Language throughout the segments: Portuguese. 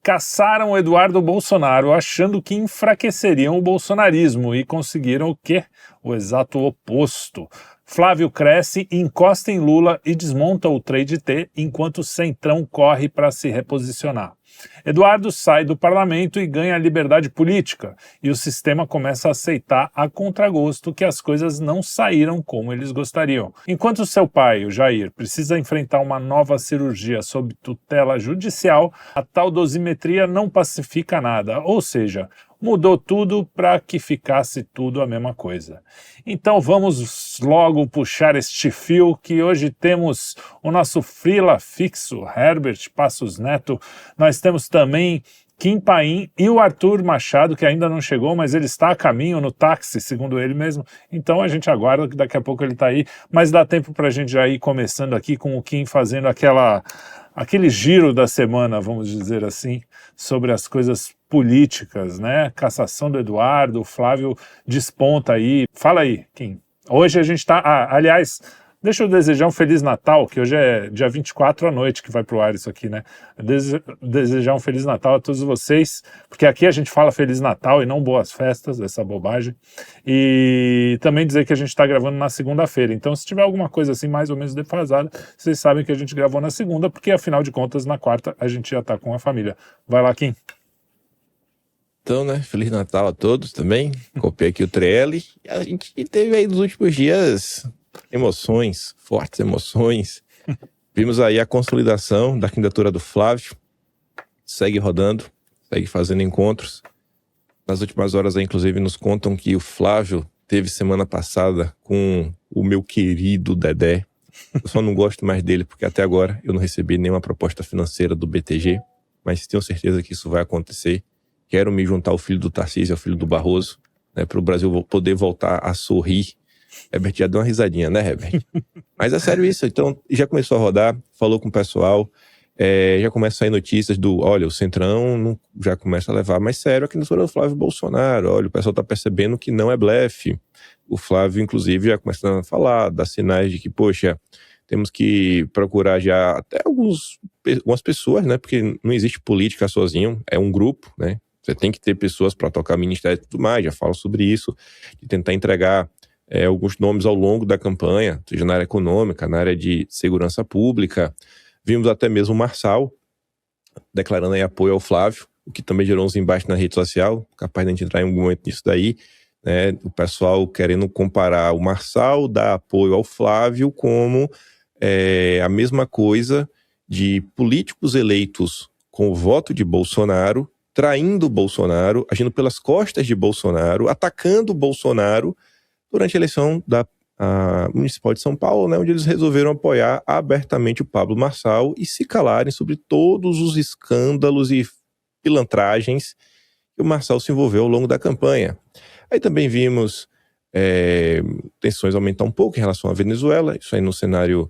caçaram Eduardo Bolsonaro achando que enfraqueceriam o bolsonarismo e conseguiram o quê? O exato oposto. Flávio cresce, encosta em Lula e desmonta o Trade T enquanto o Centrão corre para se reposicionar. Eduardo sai do parlamento e ganha liberdade política, e o sistema começa a aceitar a contragosto que as coisas não saíram como eles gostariam. Enquanto seu pai, o Jair, precisa enfrentar uma nova cirurgia sob tutela judicial, a tal dosimetria não pacifica nada, ou seja, mudou tudo para que ficasse tudo a mesma coisa. Então vamos logo puxar este fio que hoje temos o nosso frila fixo, Herbert Passos Neto. Nós temos também Kim Paim e o Arthur Machado, que ainda não chegou, mas ele está a caminho no táxi, segundo ele mesmo. Então a gente aguarda que daqui a pouco ele está aí, mas dá tempo para a gente já ir começando aqui com o Kim fazendo aquele giro da semana, vamos dizer assim, sobre as coisas políticas, né? Cassação do Eduardo, o Flávio desponta aí. Fala aí, Kim. Hoje a gente está... aliás, deixa eu desejar um Feliz Natal, que hoje é dia 24 à noite que vai pro ar isso aqui, né? Desejar um Feliz Natal a todos vocês, porque aqui a gente fala Feliz Natal e não Boas Festas, essa bobagem. E também dizer que a gente está gravando na segunda-feira. Então, se tiver alguma coisa assim mais ou menos defasada, vocês sabem que a gente gravou na segunda, porque afinal de contas, na quarta, a gente já tá com a família. Vai lá, Kim. Então, né, Feliz Natal a todos também. Copiei aqui o Trelli. A gente teve aí nos últimos dias emoções, fortes emoções. Vimos aí a consolidação da candidatura do Flávio. Segue rodando, segue fazendo encontros. Nas últimas horas aí, inclusive, nos contam que o Flávio teve semana passada com o meu querido Dedé. Eu só não gosto mais dele porque até agora eu não recebi nenhuma proposta financeira do BTG, mas tenho certeza que isso vai acontecer. Quero me juntar ao filho do Tarcísio, ao filho do Barroso, né, para o Brasil poder voltar a sorrir. Herbert já deu uma risadinha, né, Herbert? Mas é sério isso. Então, já começou a rodar, falou com o pessoal, já começa a sair notícias olha, o Centrão já começa a levar mais sério a candidatura do Flávio Bolsonaro. Olha, o pessoal está percebendo que não é blefe. O Flávio, inclusive, já começa a falar, dar sinais de que, poxa, temos que procurar já até algumas pessoas, né? Porque não existe política sozinho, é um grupo, né? Você tem que ter pessoas para tocar ministério e tudo mais, já falo sobre isso, de tentar entregar alguns nomes ao longo da campanha, seja na área econômica, na área de segurança pública. Vimos até mesmo o Marçal declarando aí apoio ao Flávio, o que também gerou uns embates na rede social, capaz de a gente entrar em algum momento nisso daí, né? O pessoal querendo comparar o Marçal, dar apoio ao Flávio como a mesma coisa de políticos eleitos com o voto de Bolsonaro, traindo o Bolsonaro, agindo pelas costas de Bolsonaro, atacando o Bolsonaro durante a eleição da Municipal de São Paulo, né, onde eles resolveram apoiar abertamente o Pablo Marçal e se calarem sobre todos os escândalos e pilantragens que o Marçal se envolveu ao longo da campanha. Aí também vimos tensões aumentar um pouco em relação à Venezuela, isso aí no cenário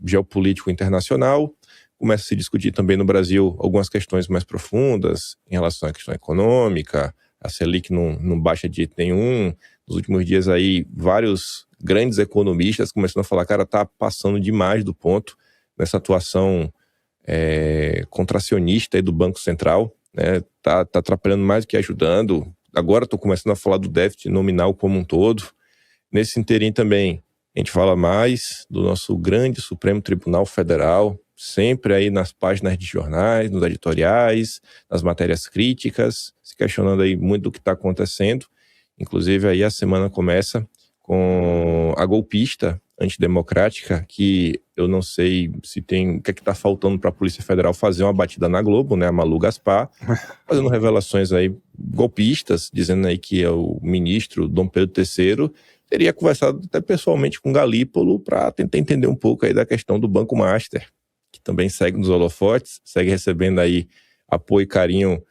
geopolítico internacional. Começa a se discutir também no Brasil algumas questões mais profundas em relação à questão econômica, a Selic não baixa de jeito nenhum. Nos últimos dias aí, vários grandes economistas começando a falar, cara, tá passando demais do ponto nessa atuação contracionista aí do Banco Central, né? Tá atrapalhando mais do que ajudando. Agora estou começando a falar do déficit nominal como um todo. Nesse interim também, a gente fala mais do nosso grande Supremo Tribunal Federal, sempre aí nas páginas de jornais, nos editoriais, nas matérias críticas, se questionando aí muito do que está acontecendo. Inclusive aí a semana começa com a golpista antidemocrática, que eu não sei se tem o que é que está faltando para a Polícia Federal fazer uma batida na Globo, né, a Malu Gaspar, fazendo revelações aí golpistas, dizendo aí que é o ministro Dom Pedro III teria conversado até pessoalmente com Galípolo para tentar entender um pouco aí da questão do Banco Master, que também segue nos holofotes, segue recebendo aí apoio e carinho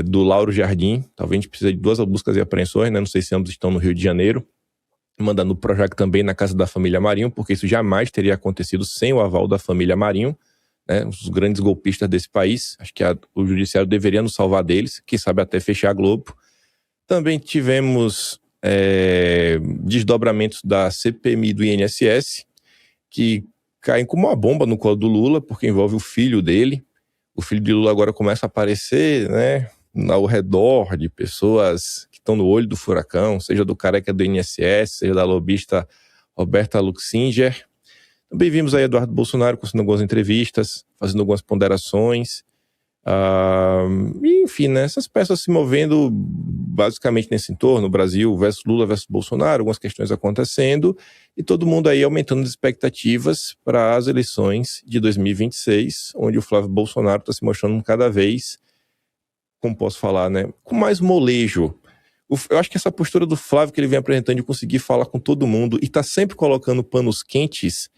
do Lauro Jardim. Talvez a gente precise de 2 buscas e apreensões, né? Não sei se ambos estão no Rio de Janeiro, mandando o Projac também na casa da família Marinho, porque isso jamais teria acontecido sem o aval da família Marinho, né? Os grandes golpistas desse país. Acho que o judiciário deveria nos salvar deles, quem sabe até fechar a Globo. Também tivemos desdobramentos da CPMI e do INSS, que caem como uma bomba no colo do Lula, porque envolve o filho dele, o filho de Lula agora começa a aparecer, né, ao redor de pessoas que estão no olho do furacão, seja do careca do INSS, seja da lobista Roberta Luxinger. Também vimos aí Eduardo Bolsonaro concedendo algumas entrevistas, fazendo algumas ponderações. Enfim, né, essas peças se movendo basicamente nesse entorno, Brasil versus Lula versus Bolsonaro, algumas questões acontecendo, e todo mundo aí aumentando as expectativas para as eleições de 2026, onde o Flávio Bolsonaro está se mostrando cada vez, como posso falar, né, com mais molejo. Eu acho que essa postura do Flávio que ele vem apresentando de conseguir falar com todo mundo e tá sempre colocando panos quentes,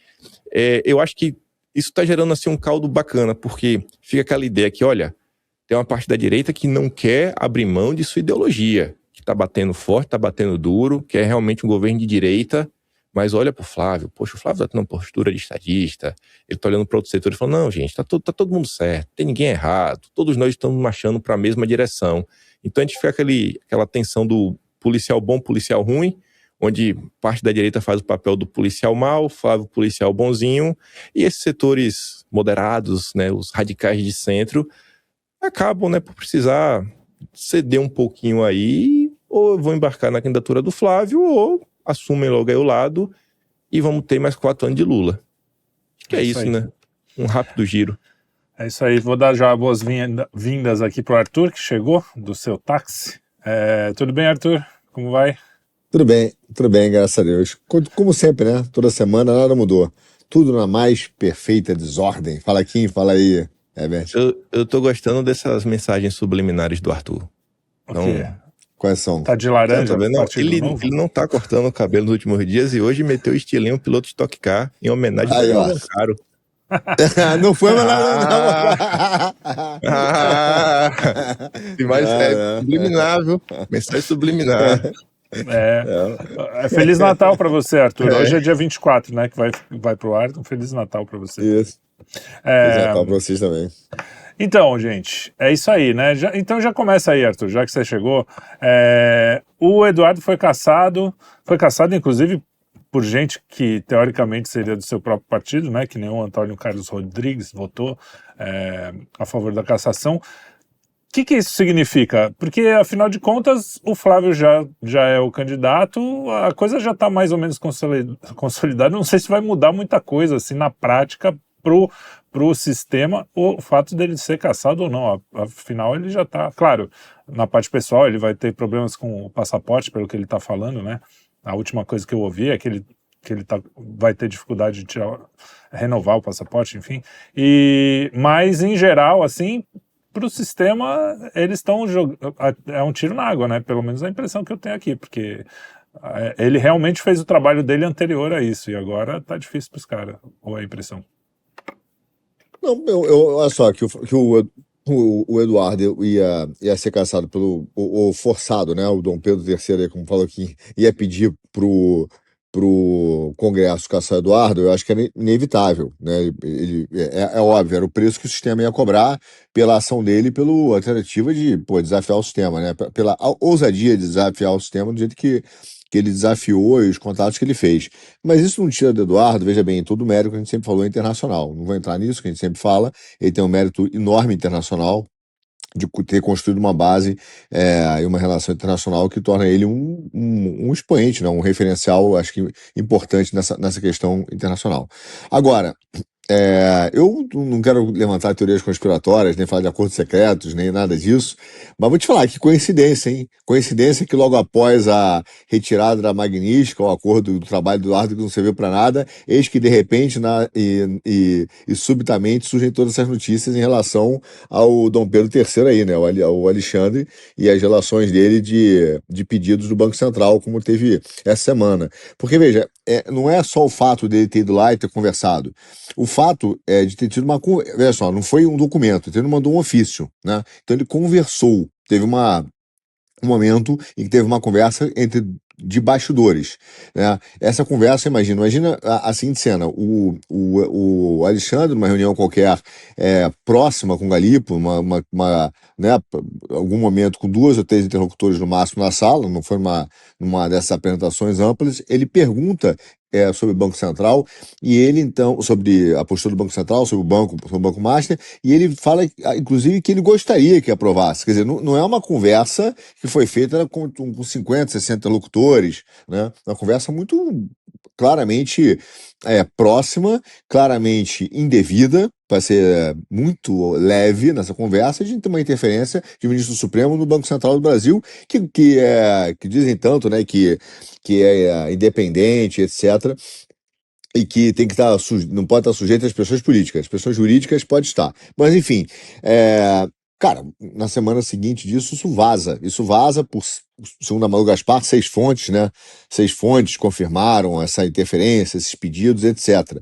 eu acho que isso está gerando assim um caldo bacana, porque fica aquela ideia que, olha, tem uma parte da direita que não quer abrir mão de sua ideologia, que está batendo forte, está batendo duro, quer realmente um governo de direita, mas olha pro Flávio, poxa, o Flávio está tendo uma postura de estadista, ele está olhando para outro setor e falando, não, gente, tá todo mundo certo, não tem ninguém errado, todos nós estamos marchando para a mesma direção. Então a gente fica aquela tensão do policial bom, policial ruim, onde parte da direita faz o papel do policial mau, Flávio policial bonzinho, e esses setores moderados, né, os radicais de centro, acabam, né, por precisar ceder um pouquinho aí, ou vão embarcar na candidatura do Flávio, ou assumem logo aí o lado, e vamos ter mais 4 anos de Lula. Acho que é isso, né? Um rápido giro. É isso aí, vou dar já boas-vindas aqui pro Arthur, que chegou do seu táxi. Tudo bem, Arthur? Como vai? Tudo bem, graças a Deus. Como sempre, né? Toda semana nada mudou. Tudo na mais perfeita desordem. Fala, Kim, fala aí, Herbert. Eu tô gostando dessas mensagens subliminares do Arthur. Então, quais são? Tá de laranja? Tá vendo? Ele não tá cortando o cabelo nos últimos dias e hoje meteu o estilinho piloto de Stock Car em homenagem ao Daniel Caro. Não foi, mas mas é subliminar, viu? Mensagem subliminar. Feliz Natal pra você, Arthur. Hoje é dia 24, né, que vai pro ar, então Feliz Natal pra você. Isso. Feliz Natal pra vocês também. Então, gente, é isso aí, né? Então já começa aí, Arthur, já que você chegou. O Eduardo foi cassado inclusive por gente que teoricamente seria do seu próprio partido, né? Que nem o Antônio Carlos Rodrigues votou a favor da cassação. O que isso significa? Porque, afinal de contas, o Flávio já é o candidato, a coisa já está mais ou menos consolidada. Não sei se vai mudar muita coisa assim, na prática pro sistema, o fato dele ser cassado ou não. Afinal, ele já está... Claro, na parte pessoal, ele vai ter problemas com o passaporte, pelo que ele está falando, né? A última coisa que eu ouvi é que ele vai ter dificuldade de renovar o passaporte, enfim. Mas, em geral, assim... Para o sistema, eles estão jogando... É um tiro na água, né? Pelo menos a impressão que eu tenho aqui, porque ele realmente fez o trabalho dele anterior a isso, e agora tá difícil para os caras, ou é a impressão? Não, olha só, que o Eduardo ia ser cassado o forçado, né? O Dom Pedro III, como falou aqui, ia pedir pro Congresso caçar Eduardo, eu acho que era inevitável, né? É óbvio, era o preço que o sistema ia cobrar pela ação dele, pela alternativa de desafiar o sistema, né? Pela ousadia de desafiar o sistema do jeito que ele desafiou e os contatos que ele fez. Mas isso não tira do Eduardo, veja bem, todo o mérito que a gente sempre falou é internacional. Não vou entrar nisso, que a gente sempre fala, ele tem um mérito enorme internacional, de ter construído uma base e uma relação internacional que torna ele um expoente, né, um referencial, acho que importante nessa questão internacional. Agora, eu não quero levantar teorias conspiratórias, nem falar de acordos secretos, nem nada disso, mas vou te falar que coincidência, hein? Coincidência que logo após a retirada da Magnífica, o acordo do trabalho do Eduardo que não serviu para nada, eis que de repente e subitamente surgem todas essas notícias em relação ao Dom Pedro III aí, né? O Alexandre e as relações dele de pedidos do Banco Central, como teve essa semana. Porque, veja, não é só o fato dele ter ido lá e ter conversado. O fato é de ter tido veja só, não foi um documento, ele mandou um ofício, né? Então ele conversou, teve um momento em que teve uma conversa de bastidores, né? Essa conversa, imagina a seguinte cena: o Alexandre, numa reunião qualquer próxima com o Galipo, né, algum momento com 2 ou 3 interlocutores no máximo na sala, não foi numa dessas apresentações amplas, ele pergunta sobre o Banco Central, e ele, então, sobre a postura do Banco Central, sobre o Banco Master, e ele fala, inclusive, que ele gostaria que aprovasse. Quer dizer, não é uma conversa que foi feita com 50, 60 locutores, né? Uma conversa muito claramente próxima, claramente indevida, para ser muito leve nessa conversa, de ter uma interferência de ministro Supremo no Banco Central do Brasil, que dizem tanto, né, que é independente, etc., e que tem que estar não pode estar sujeito às pressões políticas. As pressões jurídicas pode estar. Mas, enfim, cara, na semana seguinte disso, isso vaza por, segundo a Malu Gaspar, 6 fontes, né? 6 fontes confirmaram essa interferência, esses pedidos, etc.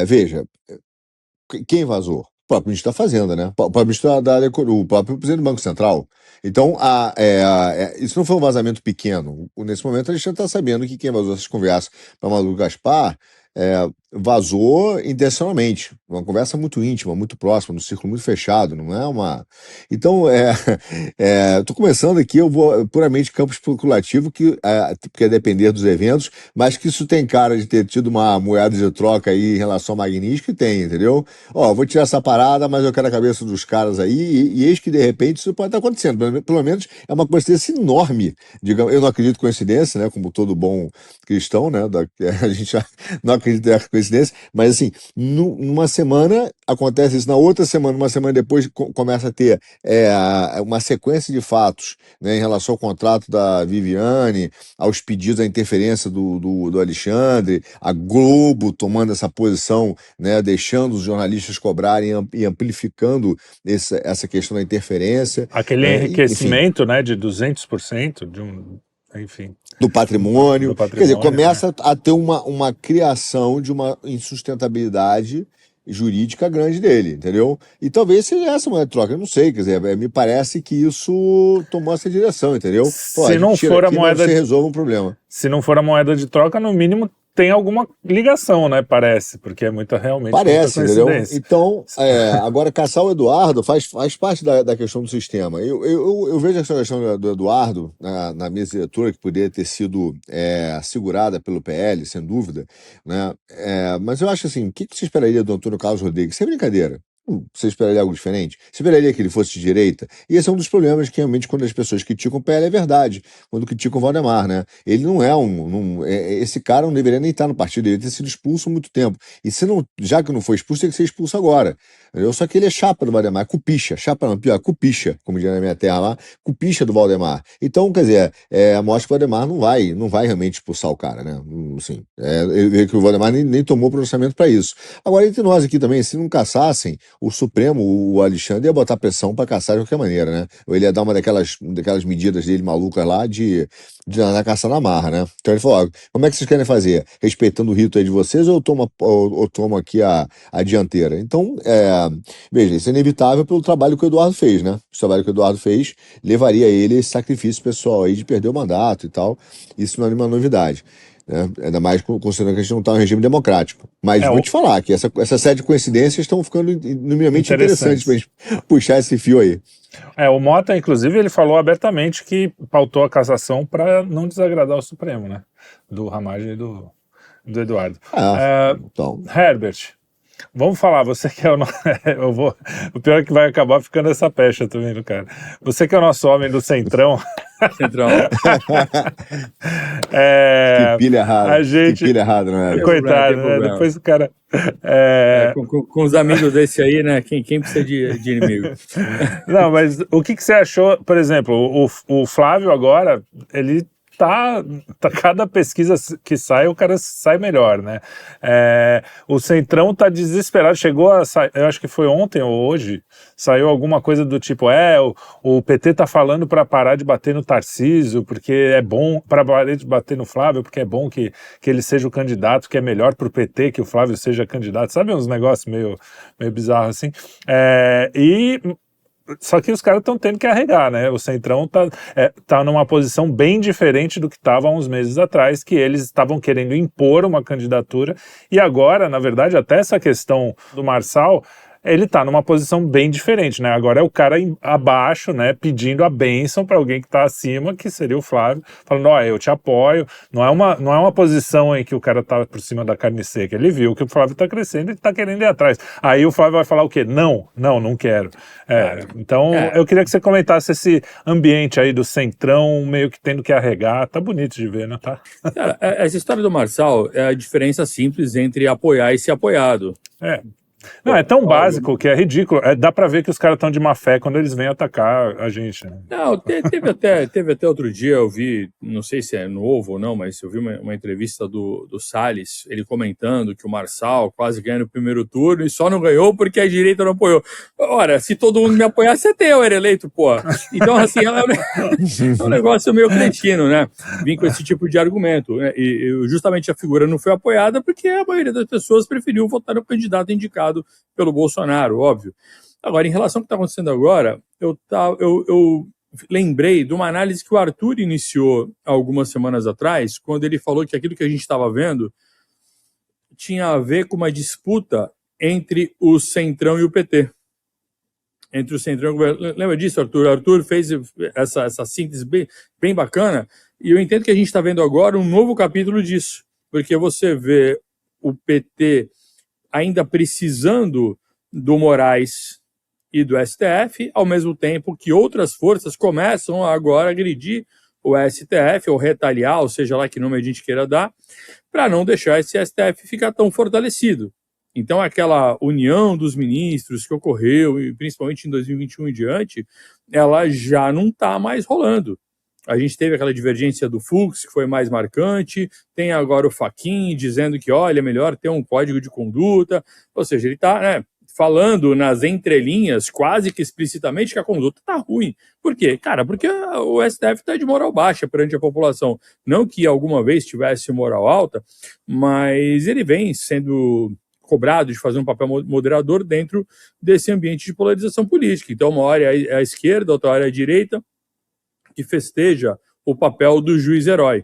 Veja, quem vazou? O próprio ministro da Fazenda, né? O próprio ministro o próprio presidente do Banco Central. Então, isso não foi um vazamento pequeno. Nesse momento, a gente já está sabendo que quem vazou essas conversas para Malu Gaspar vazou intencionalmente. Uma conversa muito íntima, muito próxima, num círculo muito fechado, não é uma... Então, estou começando aqui, eu vou puramente campo especulativo, que é depender dos eventos, mas que isso tem cara de ter tido uma moeda de troca aí em relação ao Magnífico, e tem, entendeu? Ó, vou tirar essa parada, mas eu quero a cabeça dos caras aí, e eis que, de repente, isso pode estar acontecendo. Pelo menos é uma coincidência enorme, digamos. Eu não acredito em coincidência, né, como todo bom cristão, né, a gente já não acredita em coincidência, mas assim, numa semana acontece isso, na outra semana, uma semana depois, começa a ter uma sequência de fatos, né, em relação ao contrato da Viviane, aos pedidos, à interferência do Alexandre, a Globo tomando essa posição, né, deixando os jornalistas cobrarem e amplificando essa questão da interferência. Aquele enriquecimento, né, de 200%, enfim. Do patrimônio. Quer dizer, começa né? a ter uma criação de uma insustentabilidade jurídica grande dele, entendeu? E talvez seja essa moeda de troca, eu não sei, quer dizer, me parece que isso tomou essa direção, entendeu? Se não for a moeda, você resolve um problema. Se não for a moeda de troca, no mínimo tem alguma ligação, né? Parece, porque é realmente parece, muita coincidência. Entendeu? Então, agora caçar o Eduardo faz parte da questão do sistema. Eu vejo essa questão do Eduardo na minha leitura, que poderia ter sido assegurada pelo PL, sem dúvida, né? Mas eu acho assim, o que você esperaria do Antônio Carlos Rodrigues? Sem brincadeira. Você esperaria algo diferente? Você esperaria que ele fosse de direita? E esse é um dos problemas que realmente, quando as pessoas criticam o PL, é verdade. Quando criticam o Valdemar, né? Ele não é esse cara não deveria nem estar no partido, ele deveria ter sido expulso há muito tempo. E já que não foi expulso, tem que ser expulso agora. Só que ele é chapa do Valdemar, cupicha. Chapa não, pior, cupicha, como diz na minha terra lá, cupicha do Valdemar. Então, quer dizer, mostra que o Valdemar não vai realmente expulsar o cara, né? Assim, que o Valdemar nem tomou pronunciamento para isso. Agora, entre nós aqui também, se não caçassem, o Supremo, o Alexandre, ia botar pressão para caçar de qualquer maneira, né? Ou ele ia dar uma daquelas medidas dele malucas lá de andar caçando na marra, né? Então ele falou, como é que vocês querem fazer? Respeitando o rito aí de vocês ou eu tomo aqui a dianteira? Então, veja, isso é inevitável pelo trabalho que o Eduardo fez, né? O trabalho que o Eduardo fez levaria ele a esse sacrifício pessoal aí de perder o mandato e tal. Isso não é nenhuma novidade. Ainda mais considerando que a gente não está em um regime democrático. Mas vou te falar que essa série de coincidências estão ficando minimamente interessantes para a gente puxar esse fio aí. O Mota, inclusive, ele falou abertamente que pautou a cassação para não desagradar o Supremo, né? Do Ramagem e do Eduardo. Então... Herbert, vamos falar, você que é o o pior é que vai acabar ficando essa pecha também do cara. Você que é o nosso homem do Centrão. Centrão. Que pilha errada. Que pilha errada, não é? Coitado, né? Depois o cara... Com os amigos desse aí, né? Quem precisa de inimigo? Não, mas o que você achou, por exemplo, o Flávio agora, ele tá cada pesquisa que sai, o cara sai melhor, né? O Centrão tá desesperado, chegou a sair, eu acho que foi ontem ou hoje, saiu alguma coisa do tipo, o PT tá falando para parar de bater no Tarcísio, porque é bom, para parar de bater no Flávio, porque é bom que ele seja o candidato, que é melhor pro PT que o Flávio seja candidato, sabe, uns negócios meio bizarros assim, só que os caras estão tendo que arregar, né? O Centrão tá numa posição bem diferente do que estava há uns meses atrás, que eles estavam querendo impor uma candidatura, e agora, na verdade, até essa questão do Marçal, ele está numa posição bem diferente, né? Agora é o cara abaixo, né, pedindo a bênção para alguém que está acima, que seria o Flávio, falando, ó, eu te apoio. Não é uma posição em que o cara está por cima da carne seca. Ele viu que o Flávio está crescendo e está querendo ir atrás. Aí o Flávio vai falar o quê? Não quero. Então, eu queria que você comentasse esse ambiente aí do centrão meio que tendo que arregar. Tá bonito de ver, né? Tá? Cara, essa história do Marçal é a diferença simples entre apoiar e ser apoiado. Não, é tão básico que é ridículo. Dá pra ver que os caras estão de má fé quando eles vêm atacar a gente, né? Não, teve até outro dia, eu vi, não sei se é novo ou não, mas eu vi uma entrevista do Salles, ele comentando que o Marçal quase ganha no primeiro turno e só não ganhou porque a direita não apoiou. Ora, se todo mundo me apoiasse, até eu era eleito, pô. Então, assim, é um negócio meio cretino, né? Vim com esse tipo de argumento, né? E justamente a figura não foi apoiada porque a maioria das pessoas preferiu votar no candidato indicado pelo Bolsonaro, óbvio. Agora, em relação ao que está acontecendo agora, eu lembrei de uma análise que o Arthur iniciou algumas semanas atrás, quando ele falou que aquilo que a gente estava vendo tinha a ver com uma disputa entre o Centrão e o PT. Entre o Centrão e o governo. Lembra disso, Arthur? O Arthur fez essa síntese bem bacana, e eu entendo que a gente está vendo agora um novo capítulo disso, porque você vê o PT ainda precisando do Moraes e do STF, ao mesmo tempo que outras forças começam agora a agredir o STF, ou retaliar, ou seja lá que nome a gente queira dar, para não deixar esse STF ficar tão fortalecido. Então, aquela união dos ministros que ocorreu, e principalmente em 2021 e diante, ela já não está mais rolando. A gente teve aquela divergência do Fux, que foi mais marcante, tem agora o Fachin dizendo que, olha, é melhor ter um código de conduta, ou seja, ele está falando nas entrelinhas, quase que explicitamente, que a conduta está ruim. Por quê? Cara, porque o STF está de moral baixa perante a população. Não que alguma vez tivesse moral alta, mas ele vem sendo cobrado de fazer um papel moderador dentro desse ambiente de polarização política. Então, uma hora é a esquerda, outra hora é a direita, que festeja o papel do juiz-herói.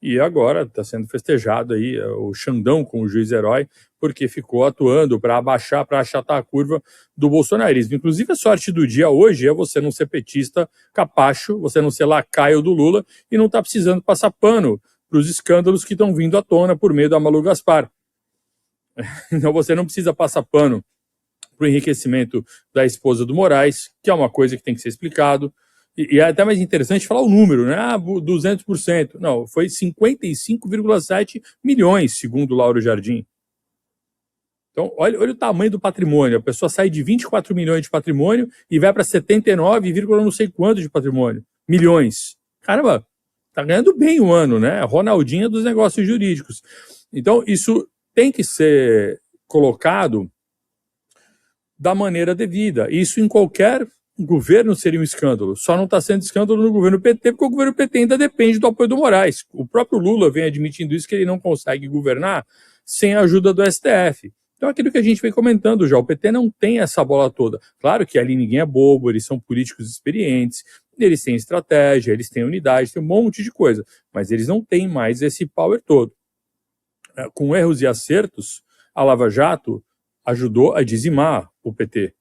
E agora está sendo festejado aí o Xandão com o juiz-herói, porque ficou atuando para abaixar, para achatar a curva do bolsonarismo. Inclusive, a sorte do dia hoje é você não ser petista capacho, você não ser lacaio do Lula e não está precisando passar pano para os escândalos que estão vindo à tona por meio da Malu Gaspar. Então você não precisa passar pano para o enriquecimento da esposa do Moraes, que é uma coisa que tem que ser explicado. E é até mais interessante falar o número, né? 200%. Não, foi 55,7 milhões, segundo Lauro Jardim. Então, olha o tamanho do patrimônio. A pessoa sai de 24 milhões de patrimônio e vai para 79, não sei quanto de patrimônio. Milhões. Caramba, tá ganhando bem o ano, né? Ronaldinha dos negócios jurídicos. Então, isso tem que ser colocado da maneira devida. Isso em qualquer governo seria um escândalo. Só não está sendo escândalo no governo PT, porque o governo PT ainda depende do apoio do Moraes. O próprio Lula vem admitindo isso, que ele não consegue governar sem a ajuda do STF. Então, aquilo que a gente vem comentando já, o PT não tem essa bola toda. Claro que ali ninguém é bobo, eles são políticos experientes, eles têm estratégia, eles têm unidade, tem um monte de coisa, mas eles não têm mais esse power todo. Com erros e acertos, a Lava Jato ajudou a dizimar o PT.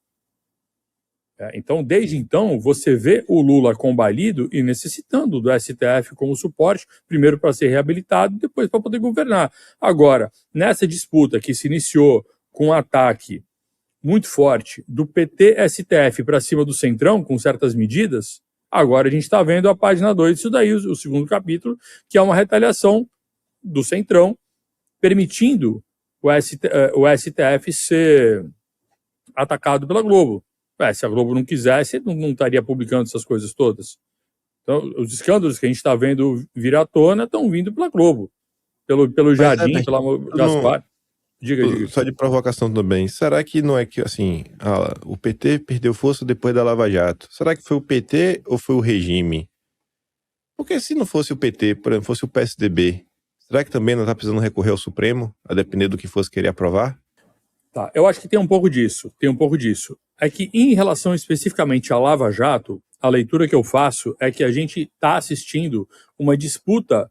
Então, desde então, você vê o Lula combalido e necessitando do STF como suporte, primeiro para ser reabilitado, depois para poder governar. Agora, nessa disputa que se iniciou com um ataque muito forte do PT-STF para cima do Centrão, com certas medidas, agora a gente está vendo a página 2 disso daí, o segundo capítulo, que é uma retaliação do Centrão, permitindo o STF ser atacado pela Globo. Se a Globo não quisesse, não estaria publicando essas coisas todas. Então, os escândalos que a gente está vendo vir à tona estão vindo pela Globo, pelo Jardim, pela Gaspar. Diga. Só de provocação também. Será que não é que, assim, o PT perdeu força depois da Lava Jato? Será que foi o PT ou foi o regime? Porque se não fosse o PT, por exemplo, fosse o PSDB, será que também não está precisando recorrer ao Supremo, a depender do que fosse querer aprovar? Tá, eu acho que tem um pouco disso. É que, em relação especificamente à Lava Jato, a leitura que eu faço é que a gente está assistindo uma disputa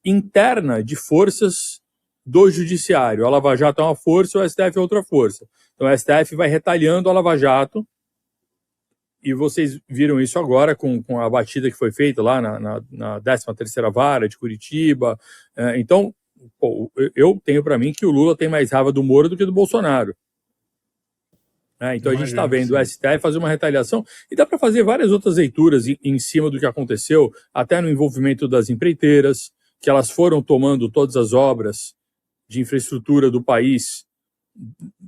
interna de forças do judiciário. A Lava Jato é uma força, o STF é outra força. Então o STF vai retalhando a Lava Jato, e vocês viram isso agora com a batida que foi feita lá na 13ª Vara de Curitiba. Então, eu tenho para mim que o Lula tem mais raiva do Moro do que do Bolsonaro. Então a gente está vendo o STF fazer uma retaliação, e dá para fazer várias outras leituras em cima do que aconteceu, até no envolvimento das empreiteiras, que elas foram tomando todas as obras de infraestrutura do país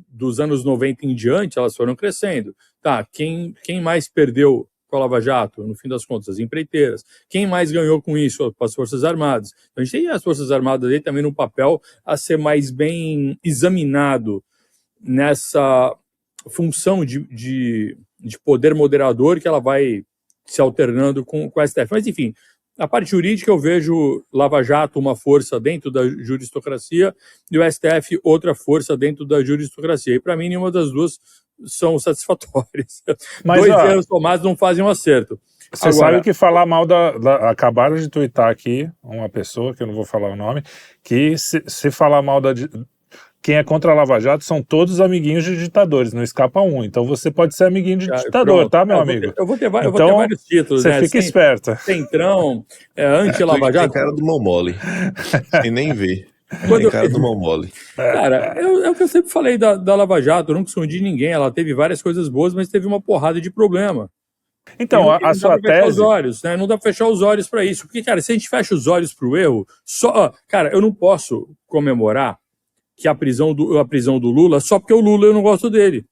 dos anos 90 em diante, elas foram crescendo. Tá, quem mais perdeu com a Lava Jato, no fim das contas? As empreiteiras. Quem mais ganhou com isso? As Forças Armadas. Então, a gente tem as Forças Armadas aí também num papel a ser mais bem examinado nessa função de poder moderador que ela vai se alternando com a STF. Mas, enfim, a parte jurídica eu vejo Lava Jato uma força dentro da juristocracia e o STF outra força dentro da juristocracia. E para mim nenhuma das duas são satisfatórias. Mas, 2 erros tomados não fazem um acerto. Você Agora, sabe que falar mal acabaram de tuitar aqui uma pessoa, que eu não vou falar o nome, que se falar mal quem é contra a Lava Jato são todos amiguinhos de ditadores, não escapa um. Então você pode ser amiguinho de ditador, pronto. Tá, meu amigo? Eu vou ter vários títulos, você né? fica esperta. Centrão, anti-Lava Tem Jato. cara do mão mole. Sem nem ver. Quando Tem cara do mão mole. Cara, é o que eu sempre falei da Lava Jato, eu não escondi ninguém, ela teve várias coisas boas, mas teve uma porrada de problema. Então, a sua tese... Não dá pra fechar os olhos para isso, porque, cara, se a gente fecha os olhos pro erro, cara, eu não posso comemorar que a prisão do Lula só porque o Lula eu não gosto dele.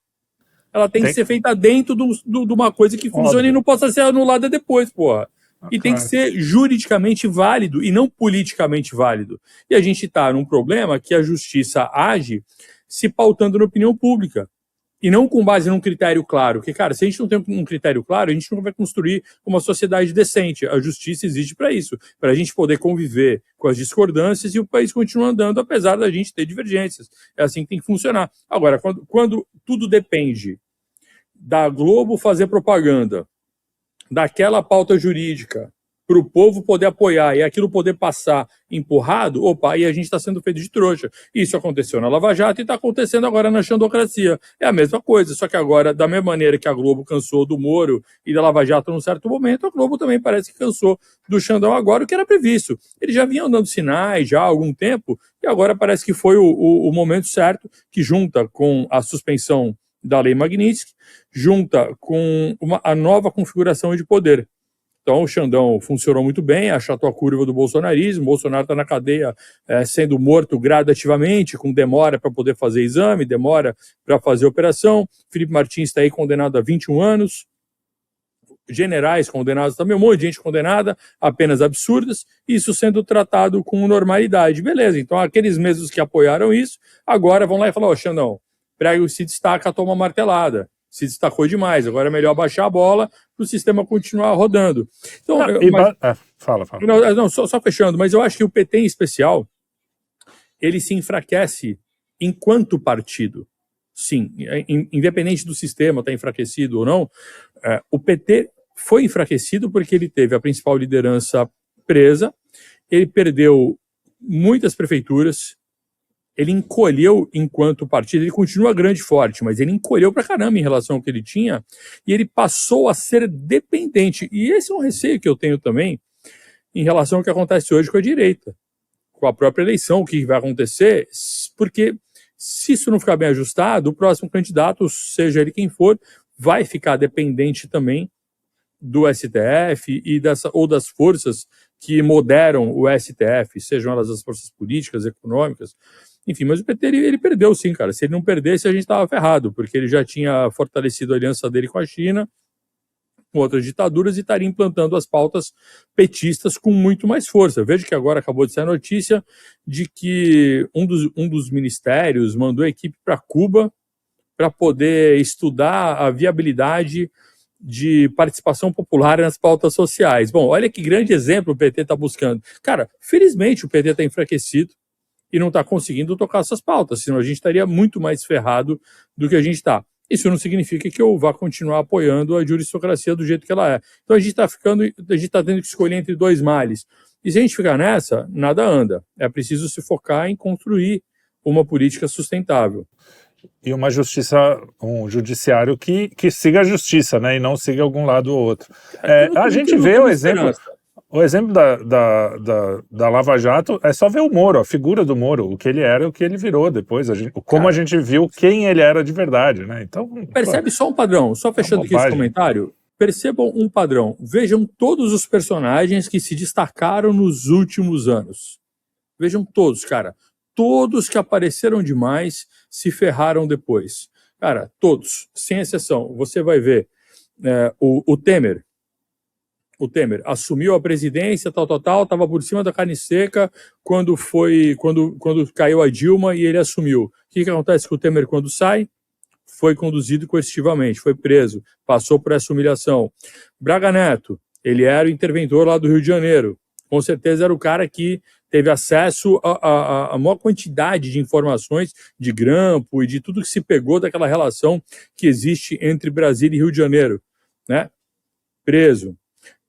Ela tem que ser feita dentro de uma coisa que funcione e não possa ser anulada depois, porra. E tem que ser juridicamente válido e não politicamente válido. E a gente está num problema que a justiça age se pautando na opinião pública. E não com base num critério claro. Porque, cara, se a gente não tem um critério claro, a gente não vai construir uma sociedade decente. A justiça existe para isso. Para a gente poder conviver com as discordâncias e o país continua andando, apesar da gente ter divergências. É assim que tem que funcionar. Agora, quando tudo depende da Globo fazer propaganda, daquela pauta jurídica, para o povo poder apoiar e aquilo poder passar empurrado, aí a gente está sendo feito de trouxa. Isso aconteceu na Lava Jato e está acontecendo agora na Xandocracia. É a mesma coisa, só que agora, da mesma maneira que a Globo cansou do Moro e da Lava Jato num certo momento, a Globo também parece que cansou do Xandão agora, o que era previsto. Eles já vinham dando sinais já há algum tempo e agora parece que foi o momento certo, que junta com a suspensão da Lei Magnitsky, junta com a nova configuração de poder. Então o Xandão funcionou muito bem, achatou a curva do bolsonarismo, o Bolsonaro está na cadeia sendo morto gradativamente, com demora para poder fazer exame, demora para fazer operação. Felipe Martins está aí condenado a 21 anos, generais condenados também, um monte de gente condenada, apenas absurdas, isso sendo tratado com normalidade. Beleza, então aqueles mesmos que apoiaram isso, agora vão lá e falam, Xandão, prego se destaca, toma martelada. Se destacou demais, agora é melhor baixar a bola para o sistema continuar rodando. Então, fala. Só fechando, mas eu acho que o PT em especial, ele se enfraquece enquanto partido. Sim, independente do sistema estar enfraquecido ou não, o PT foi enfraquecido porque ele teve a principal liderança presa, ele perdeu muitas prefeituras, ele encolheu enquanto partido, ele continua grande e forte, mas ele encolheu pra caramba em relação ao que ele tinha, e ele passou a ser dependente. E esse é um receio que eu tenho também em relação ao que acontece hoje com a direita, com a própria eleição, o que vai acontecer, porque se isso não ficar bem ajustado, o próximo candidato, seja ele quem for, vai ficar dependente também do STF ou das forças que moderam o STF, sejam elas as forças políticas, econômicas. Enfim, mas o PT ele perdeu sim, cara. Se ele não perdesse, a gente estava ferrado, porque ele já tinha fortalecido a aliança dele com a China, com outras ditaduras, e estaria implantando as pautas petistas com muito mais força. Veja que agora acabou de sair a notícia de que um dos ministérios mandou a equipe para Cuba para poder estudar a viabilidade de participação popular nas pautas sociais. Bom, olha que grande exemplo o PT está buscando. Cara, felizmente o PT está enfraquecido e não está conseguindo tocar essas pautas, senão a gente estaria muito mais ferrado do que a gente está. Isso não significa que eu vá continuar apoiando a juristocracia do jeito que ela é. Então a gente está tendo que escolher entre dois males. E se a gente ficar nessa, nada anda. É preciso se focar em construir uma política sustentável. E uma justiça, um judiciário que siga a justiça, né? E não siga algum lado ou outro. A gente vê o exemplo. O exemplo da Lava Jato é só ver o Moro, a figura do Moro, o que ele era e o que ele virou depois, como a gente viu quem ele era de verdade, né? Então, percebe só um padrão, só fechando aqui esse comentário, percebam um padrão, vejam todos os personagens que se destacaram nos últimos anos. Vejam todos, cara, todos que apareceram demais se ferraram depois. Cara, todos, sem exceção. Você vai ver o Temer. O Temer assumiu a presidência, estava por cima da carne seca quando caiu a Dilma e ele assumiu. O que acontece com o Temer quando sai? Foi conduzido coercitivamente, foi preso, passou por essa humilhação. Braga Neto, ele era o interventor lá do Rio de Janeiro. Com certeza era o cara que teve acesso a maior quantidade de informações de grampo e de tudo que se pegou daquela relação que existe entre Brasília e Rio de Janeiro, né? Preso.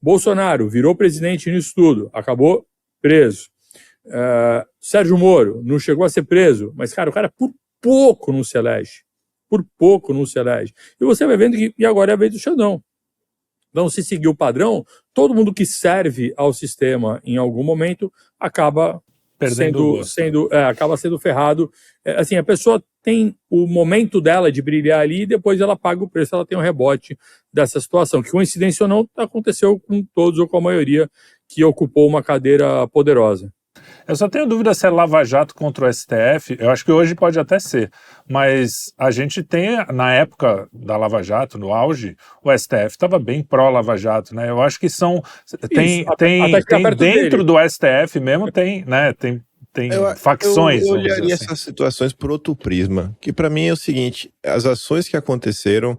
Bolsonaro virou presidente nisso tudo, acabou preso. Sérgio Moro não chegou a ser preso, mas, cara, o cara por pouco não se elege. Por pouco não se elege. E você vai vendo que agora é a vez do Xandão. Então, se seguir o padrão, todo mundo que serve ao sistema em algum momento acaba acaba sendo ferrado. Assim, a pessoa tem o momento dela de brilhar ali e depois ela paga o preço, ela tem um rebote dessa situação, que coincidência ou não, aconteceu com todos ou com a maioria que ocupou uma cadeira poderosa. Eu só tenho dúvida se é Lava Jato contra o STF, eu acho que hoje pode até ser, mas a gente tem, na época da Lava Jato, no auge, o STF estava bem pró-Lava Jato, né? Eu acho que tem dentro do STF mesmo, tem facções. Eu olharia assim. Essas situações por outro prisma, que para mim é o seguinte, as ações que aconteceram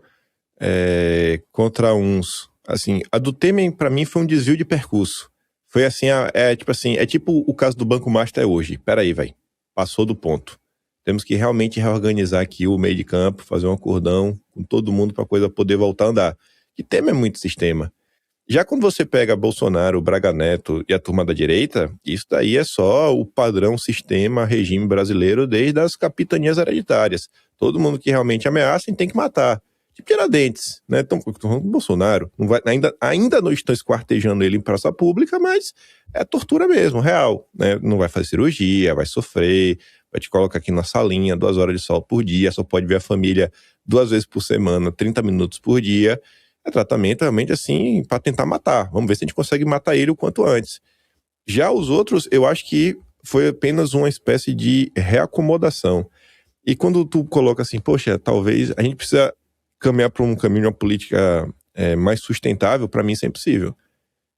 contra uns, assim, a do Temer para mim foi um desvio de percurso. Foi assim, é tipo o caso do Banco Master hoje. Peraí, velho. Passou do ponto. Temos que realmente reorganizar aqui o meio de campo, fazer um acordão com todo mundo para a coisa poder voltar a andar. Que tema é muito sistema. Já quando você pega Bolsonaro, Braga Neto e a turma da direita, isso daí é só o padrão sistema, regime brasileiro desde as capitanias hereditárias. Todo mundo que realmente ameaça tem que matar. Tipo Tiradentes, né? Estão falando do Bolsonaro. Não vai, ainda não estão esquartejando ele em praça pública, mas é tortura mesmo, real. Né? Não vai fazer cirurgia, vai sofrer, vai te colocar aqui na salinha, 2 horas de sol por dia, só pode ver a família 2 vezes por semana, 30 minutos por dia. É tratamento realmente assim, para tentar matar. Vamos ver se a gente consegue matar ele o quanto antes. Já os outros, eu acho que foi apenas uma espécie de reacomodação. E quando tu coloca assim, poxa, talvez a gente precisa caminhar para um caminho de uma política mais sustentável, para mim isso é impossível.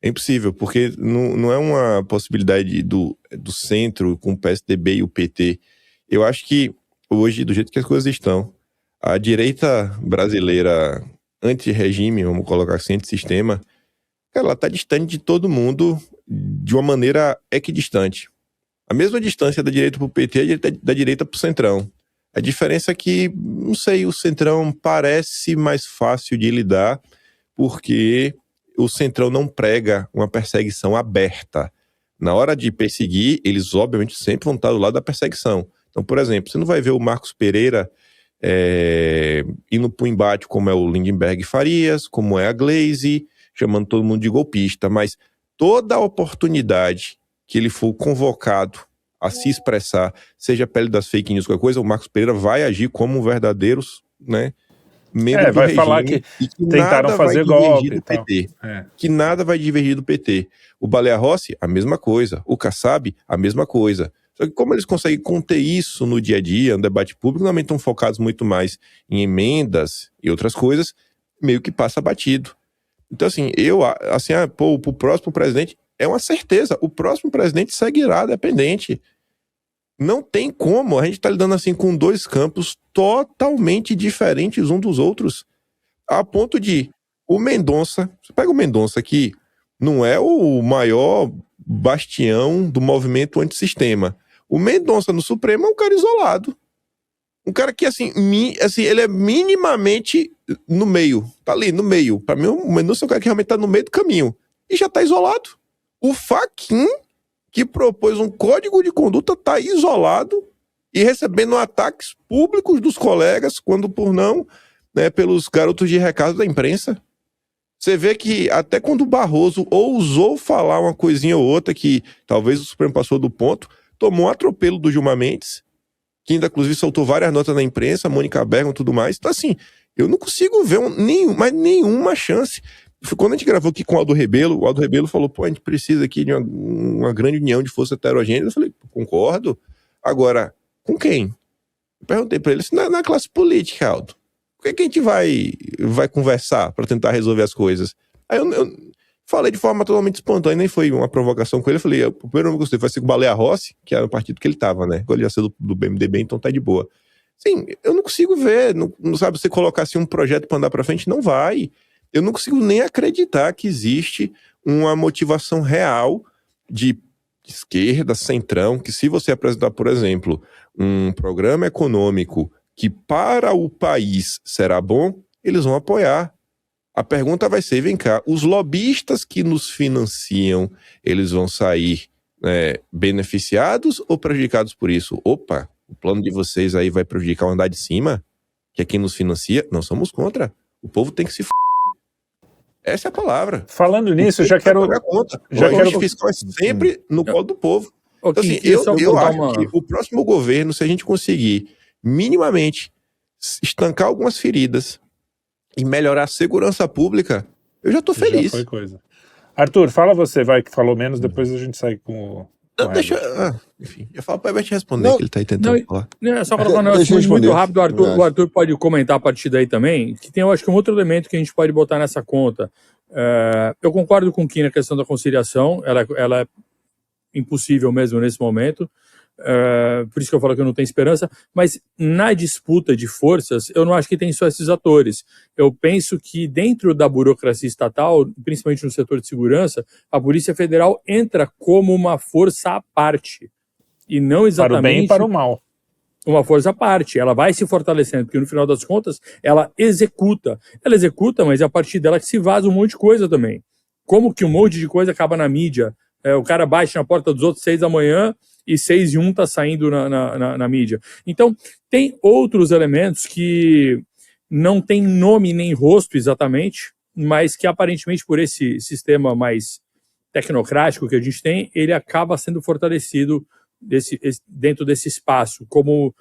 É impossível, porque não é uma possibilidade do centro com o PSDB e o PT. Eu acho que hoje, do jeito que as coisas estão, a direita brasileira anti-regime, vamos colocar assim, anti-sistema, ela está distante de todo mundo de uma maneira equidistante. A mesma distância da direita para o PT é da direita para o centrão. A diferença é que, não sei, o Centrão parece mais fácil de lidar porque o Centrão não prega uma perseguição aberta. Na hora de perseguir, eles obviamente sempre vão estar do lado da perseguição. Então, por exemplo, você não vai ver o Marcos Pereira indo para o embate como é o Lindenberg Farias, como é a Glaze, chamando todo mundo de golpista, mas toda a oportunidade que ele for convocado a se expressar, seja a pele das fake news, qualquer coisa, o Marcos Pereira vai agir como um verdadeiro, né, membro do vai regime, falar que tentaram fazer golpe do PT, que nada vai divergir do PT. O Baleia Rossi, a mesma coisa. O Kassab, a mesma coisa. Só que como eles conseguem conter isso no dia a dia, no debate público, normalmente estão focados muito mais em emendas e outras coisas, meio que passa batido. Então, assim, o próximo presidente é uma certeza, o próximo presidente seguirá dependente. Não tem como, a gente tá lidando assim com 2 campos totalmente diferentes um dos outros, a ponto de o Mendonça, você pega o Mendonça que não é o maior bastião do movimento antissistema, o Mendonça no Supremo é um cara isolado, um cara que assim, ele é minimamente no meio, tá ali no meio. Pra mim o Mendonça é um cara que realmente tá no meio do caminho e já tá isolado. O Fachin, que propôs um código de conduta, tá isolado e recebendo ataques públicos dos colegas, quando por não, né, pelos garotos de recado da imprensa. Você vê que até quando o Barroso ousou falar uma coisinha ou outra que talvez o Supremo passou do ponto, tomou um atropelo do Gilmar Mendes, que ainda inclusive soltou várias notas na imprensa, Mônica Bergman e tudo mais. Então assim, eu não consigo ver nenhuma chance. Quando a gente gravou aqui com o Aldo Rebelo falou, pô, a gente precisa aqui de uma grande união de força heterogênea. Eu falei, concordo. Agora, com quem? Eu perguntei pra ele, na classe política, Aldo. Por que a gente vai conversar para tentar resolver as coisas? Aí eu falei de forma totalmente espontânea, nem foi uma provocação com ele. Eu falei, o primeiro nome que eu gostei vai ser com o Baleia Rossi, que era o partido que ele tava, né? Ele ia ser do PMDB, então tá de boa. Sim, eu não consigo ver, não sabe, você colocar assim um projeto para andar para frente, não vai. Eu não consigo nem acreditar que existe uma motivação real de esquerda, centrão, que se você apresentar, por exemplo, um programa econômico que para o país será bom, eles vão apoiar. A pergunta vai ser, vem cá, os lobistas que nos financiam, eles vão sair beneficiados ou prejudicados por isso? Opa, o plano de vocês aí vai prejudicar o andar de cima, que é quem nos financia? Não somos contra. O povo tem que se Essa é a palavra. Falando nisso, eu já quero... O fiscal é sempre no colo do povo. Então, assim, eu acho que o próximo governo, se a gente conseguir minimamente estancar algumas feridas e melhorar a segurança pública, eu já tô feliz. Já foi coisa. Arthur, fala você, vai, que falou menos, depois a gente segue com o... Não, deixa... enfim, eu falo para o Herbert responder, que ele tá aí tentando falar. Só para falar muito rápido, o Arthur pode comentar a partir daí também, que tem, eu acho que um outro elemento que a gente pode botar nessa conta. Eu concordo com o Kim na questão da conciliação, ela é impossível mesmo nesse momento, por isso que eu falo que eu não tenho esperança, mas na disputa de forças, eu não acho que tem só esses atores. Eu penso que dentro da burocracia estatal, principalmente no setor de segurança, a Polícia Federal entra como uma força à parte, e não exatamente... Para o bem e para o mal. Uma força à parte, ela vai se fortalecendo, porque no final das contas, ela executa, mas é a partir dela que se vaza um monte de coisa também. Como que um monte de coisa acaba na mídia? O cara bate na porta dos outros 6 da manhã, e 6:01 está saindo na mídia. Então, tem outros elementos que não tem nome nem rosto exatamente, mas que aparentemente por esse sistema mais tecnocrático que a gente tem, ele acaba sendo fortalecido dentro desse espaço, como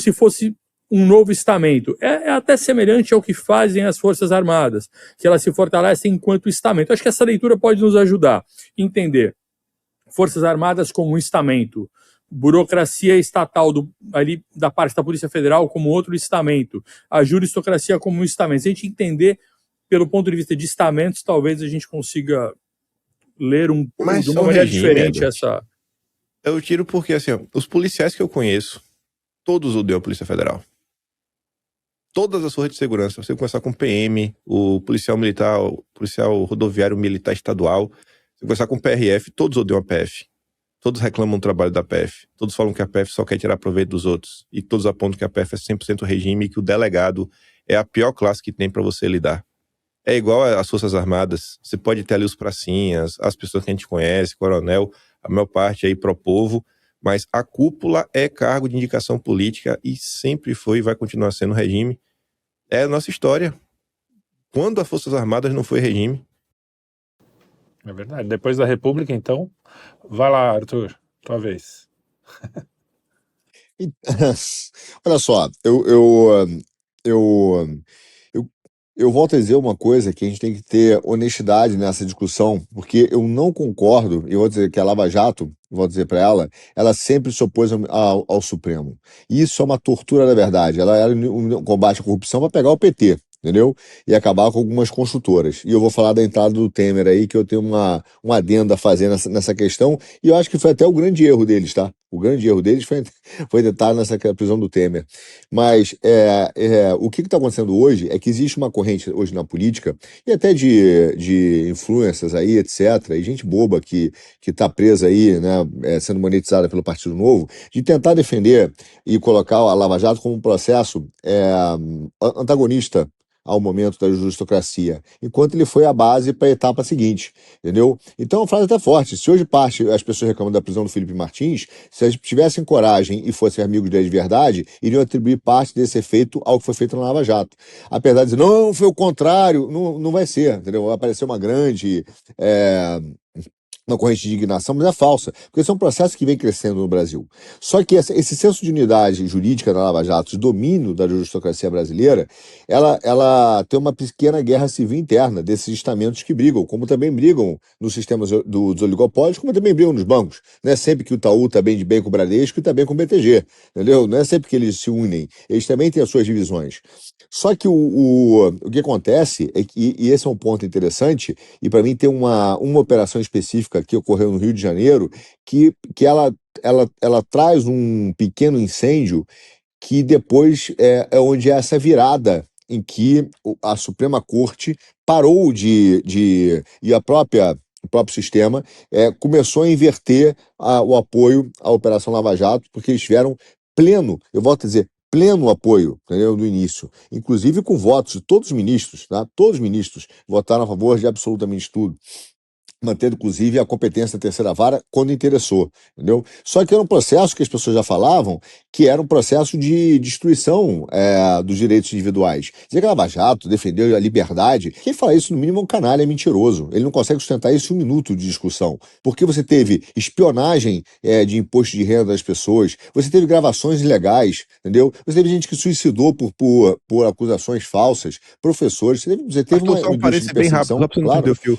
se fosse um novo estamento. É até semelhante ao que fazem as Forças Armadas, que elas se fortalecem enquanto estamento. Acho que essa leitura pode nos ajudar a entender Forças Armadas como um estamento, burocracia estatal ali da parte da Polícia Federal como outro estamento, a juristocracia como um estamento. Se a gente entender pelo ponto de vista de estamentos, talvez a gente consiga ler de uma maneira diferente essa... Eu tiro porque, assim, os policiais que eu conheço, todos odeiam a Polícia Federal. Todas as forças de segurança. Você começar com o PM, o policial militar, o policial rodoviário militar estadual, se conversar com o PRF, todos odeiam a PF. Todos reclamam do trabalho da PF. Todos falam que a PF só quer tirar proveito dos outros. E todos apontam que a PF é 100% regime e que o delegado é a pior classe que tem para você lidar. É igual às Forças Armadas. Você pode ter ali os pracinhas, as pessoas que a gente conhece, coronel, a maior parte aí pró-povo, mas a cúpula é cargo de indicação política e sempre foi e vai continuar sendo regime. É a nossa história. Quando as Forças Armadas não foi regime? É verdade. Depois da República, então, vai lá, Arthur, tua vez. Olha só, eu volto a dizer uma coisa, que a gente tem que ter honestidade nessa discussão, porque eu não concordo, e vou dizer que a Lava Jato, vou dizer para ela sempre se opôs ao Supremo. E isso é uma tortura da verdade. Ela era um combate à corrupção para pegar o PT. Entendeu? E acabar com algumas construtoras. E eu vou falar da entrada do Temer aí, que eu tenho um adendo a fazer nessa questão, e eu acho que foi até o grande erro deles, tá? O grande erro deles foi tentar nessa prisão do Temer. Mas o que está acontecendo hoje é que existe uma corrente hoje na política, e até de influencers aí, etc., e gente boba que está presa aí, né, sendo monetizada pelo Partido Novo, de tentar defender e colocar a Lava Jato como um processo antagonista ao momento da justocracia, enquanto ele foi a base para a etapa seguinte, entendeu? Então, é uma frase até forte. Se hoje as pessoas reclamam da prisão do Felipe Martins, se eles tivessem coragem e fossem amigos dele de verdade, iriam atribuir parte desse efeito ao que foi feito na Lava Jato. Apesar de dizer, não, foi o contrário, não vai ser, entendeu? Vai aparecer uma grande... uma corrente de indignação, mas é falsa, porque esse é um processo que vem crescendo no Brasil. Só que esse senso de unidade jurídica da Lava Jato, de domínio da justocracia brasileira, ela tem uma pequena guerra civil interna desses estamentos que brigam, como também brigam nos sistemas dos oligopólios, como também brigam nos bancos. Não é sempre que o Itaú está bem com o Bradesco e está bem com o BTG, entendeu? Não é sempre que eles se unem, eles também têm as suas divisões. Só que o que acontece é que, e esse é um ponto interessante, e para mim tem uma operação específica que ocorreu no Rio de Janeiro, que ela traz um pequeno incêndio que depois é onde é essa virada em que a Suprema Corte parou e o próprio sistema começou a inverter o apoio à Operação Lava Jato, porque eles tiveram pleno, eu volto a dizer, pleno apoio, entendeu, no início, inclusive com votos de todos os ministros, tá? Todos os ministros votaram a favor de absolutamente tudo, mantendo, inclusive, a competência da terceira vara quando interessou, entendeu? Só que era um processo que as pessoas já falavam que era um processo de destruição dos direitos individuais. Dizer que a Lava Jato defendeu a liberdade, quem fala isso, no mínimo, é um canalha, é mentiroso. Ele não consegue sustentar isso em um minuto de discussão. Porque você teve espionagem de imposto de renda das pessoas, você teve gravações ilegais, entendeu? Você teve gente que suicidou por acusações falsas, professores, você teve Pastor, só um indústria parênteses bem rápido, só pra você não perder o fio.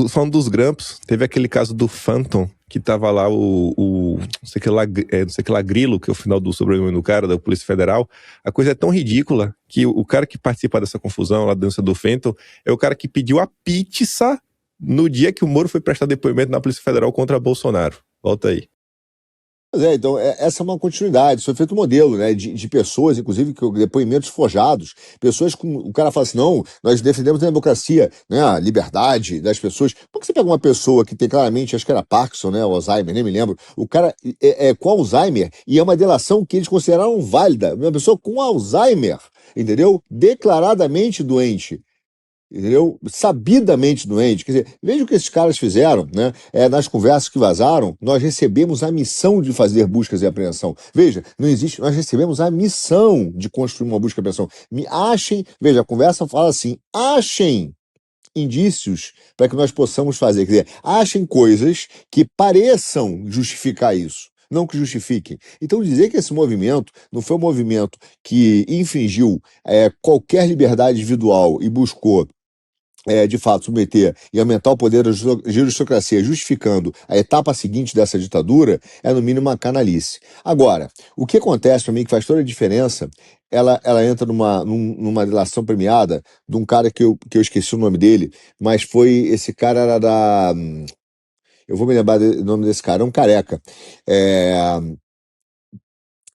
Falando dos grampos, teve aquele caso do Phantom, que tava lá não sei que lá, Grilo, que é o final do sobrenome do cara, da Polícia Federal. A coisa é tão ridícula que o cara que participa dessa confusão, lá da dança do Phantom, é o cara que pediu a pizza no dia que o Moro foi prestar depoimento na Polícia Federal contra Bolsonaro. Volta aí. Então, essa é uma continuidade, isso foi feito um modelo, né, de pessoas, inclusive, depoimentos forjados, pessoas com, o cara fala assim, não, nós defendemos a democracia, né, a liberdade das pessoas. Por que você pega uma pessoa que tem claramente, acho que era Parkinson, né, ou Alzheimer, nem me lembro, o cara com Alzheimer, e é uma delação que eles consideraram válida, uma pessoa com Alzheimer, entendeu? Declaradamente doente. Entendeu? Sabidamente doente. Quer dizer, veja o que esses caras fizeram, né? Nas conversas que vazaram, nós recebemos a missão de fazer buscas e apreensão. Veja, não existe, nós recebemos a missão de construir uma busca e apreensão. Veja, a conversa fala assim, achem indícios para que nós possamos fazer. Quer dizer, achem coisas que pareçam justificar isso. Não que justifiquem. Então, dizer que esse movimento não foi um movimento que infringiu qualquer liberdade individual e buscou de fato, submeter e aumentar o poder da aristocracia, justificando a etapa seguinte dessa ditadura, é no mínimo uma canalice. Agora, o que acontece para mim que faz toda a diferença, ela entra numa delação premiada de um cara que eu esqueci o nome dele, mas esse cara era da... Eu vou me lembrar do nome desse cara, é um careca.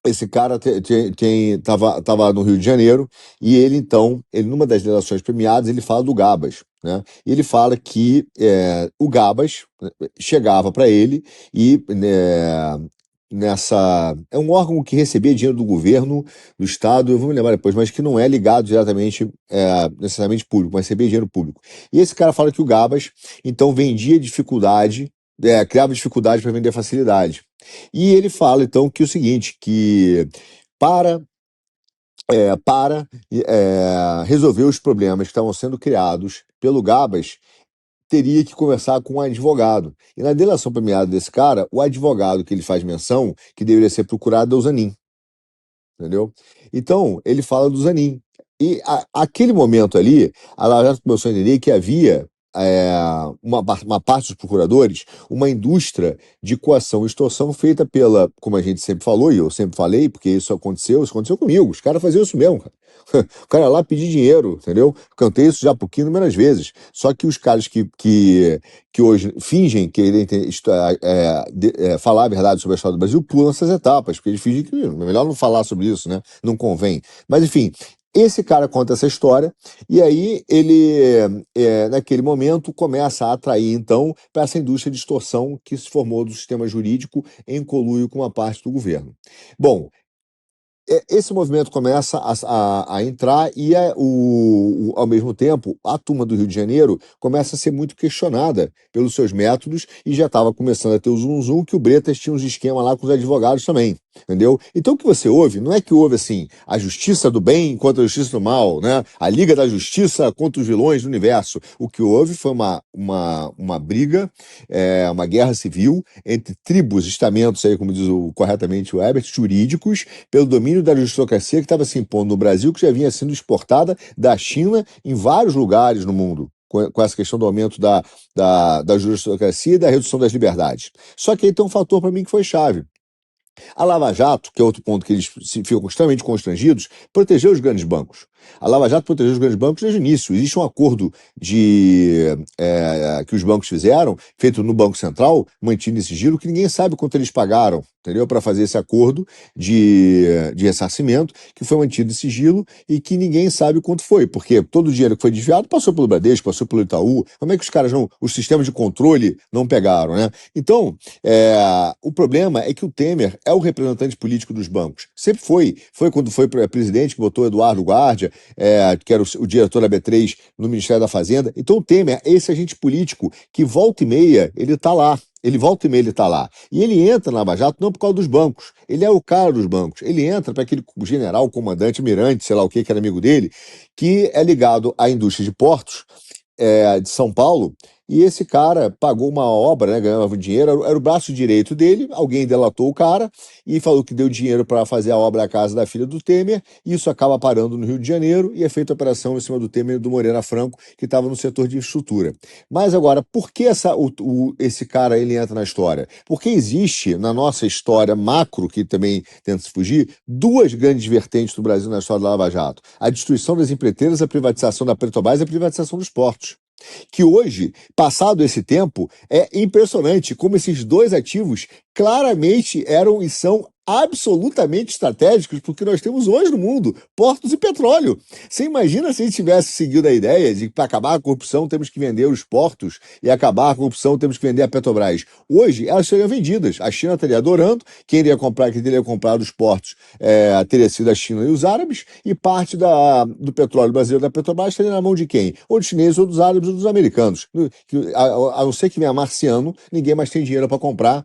Esse cara tava no Rio de Janeiro e ele numa das delações premiadas, ele fala do Gabas, né? E ele fala que o Gabas chegava para ele e é um órgão que recebia dinheiro do governo, do Estado, eu vou me lembrar depois, mas que não é ligado diretamente, necessariamente público, mas recebia dinheiro público. E esse cara fala que o Gabas, então, vendia dificuldade, criava dificuldade para vender facilidade. E ele fala, então, que o seguinte, que para resolver os problemas que estavam sendo criados pelo Gabas, teria que conversar com um advogado. E na delação premiada desse cara, o advogado que ele faz menção, que deveria ser procurado, é o Zanin. Entendeu? Então, ele fala do Zanin. E aquele momento ali, a Lava Jato começou a entender que havia uma parte dos procuradores, uma indústria de coação e extorsão feita pela, como a gente sempre falou, e eu sempre falei, porque isso aconteceu comigo, os caras faziam isso mesmo, cara. O cara lá pedir dinheiro, entendeu? Cantei isso já pouquinho, inúmeras vezes. Só que os caras que hoje fingem querer falar a verdade sobre a história do Brasil pulam essas etapas, porque eles fingem que é melhor não falar sobre isso, né? Não convém. Mas, enfim, esse cara conta essa história e aí ele, naquele momento, começa a atrair, então, para essa indústria de extorsão que se formou do sistema jurídico em conluio com uma parte do governo. Bom, esse movimento começa a entrar e ao mesmo tempo a turma do Rio de Janeiro começa a ser muito questionada pelos seus métodos e já estava começando a ter o zum que o Bretas tinha uns esquemas lá com os advogados também, entendeu? Então o que você ouve não é que houve assim a justiça do bem contra a justiça do mal, né? A Liga da Justiça contra os vilões do universo. O que houve foi uma briga, uma guerra civil entre tribos, estamentos aí, como diz corretamente o Herbert, jurídicos, pelo domínio da aristocracia que estava se impondo no Brasil, que já vinha sendo exportada da China em vários lugares no mundo, com essa questão do aumento da aristocracia e da redução das liberdades. Só que aí tem um fator para mim que foi chave. A Lava Jato, que é outro ponto que eles ficam extremamente constrangidos, protegeu os grandes bancos. A Lava Jato protegeu os grandes bancos desde o início. Existe um acordo que os bancos fizeram, feito no Banco Central, mantido em sigilo, que ninguém sabe quanto eles pagaram, entendeu? Para fazer esse acordo de ressarcimento, que foi mantido em sigilo e que ninguém sabe quanto foi, porque todo o dinheiro que foi desviado passou pelo Bradesco, passou pelo Itaú. Como é que os caras os sistemas de controle não pegaram, né? Então, o problema é que o Temer é o representante político dos bancos. Sempre foi. Foi quando foi presidente que botou Eduardo Guardia, que era o diretor da B3 no Ministério da Fazenda. Então o Temer é esse agente político que volta e meia ele está lá. Ele volta e meia, ele está lá. E ele entra na Lava Jato não por causa dos bancos. Ele é o cara dos bancos. Ele entra para aquele general, comandante, mirante, sei lá o que era amigo dele, que é ligado à indústria de portos de São Paulo. E esse cara pagou uma obra, né, ganhava dinheiro, era o braço direito dele, alguém delatou o cara e falou que deu dinheiro para fazer a obra à casa da filha do Temer, e isso acaba parando no Rio de Janeiro e é feita a operação em cima do Temer e do Moreira Franco, que estava no setor de infraestrutura. Mas agora, por que esse cara ele entra na história? Porque existe na nossa história macro, que também tenta se fugir, duas grandes vertentes do Brasil na história da Lava Jato. A destruição das empreiteiras, a privatização da Petrobras e a privatização dos portos. Que hoje, passado esse tempo, é impressionante como esses dois ativos claramente eram e são absolutamente estratégicos porque nós temos hoje no mundo portos e petróleo. Você imagina se a gente tivesse seguido a ideia de que para acabar a corrupção temos que vender os portos e acabar a corrupção temos que vender a Petrobras. Hoje elas seriam vendidas. A China estaria adorando, quem teria comprado os portos teria sido a China e os árabes, e parte do petróleo brasileiro da Petrobras estaria na mão de quem? Ou dos chineses, ou dos árabes, ou dos americanos. A não ser que venha marciano, ninguém mais tem dinheiro para comprar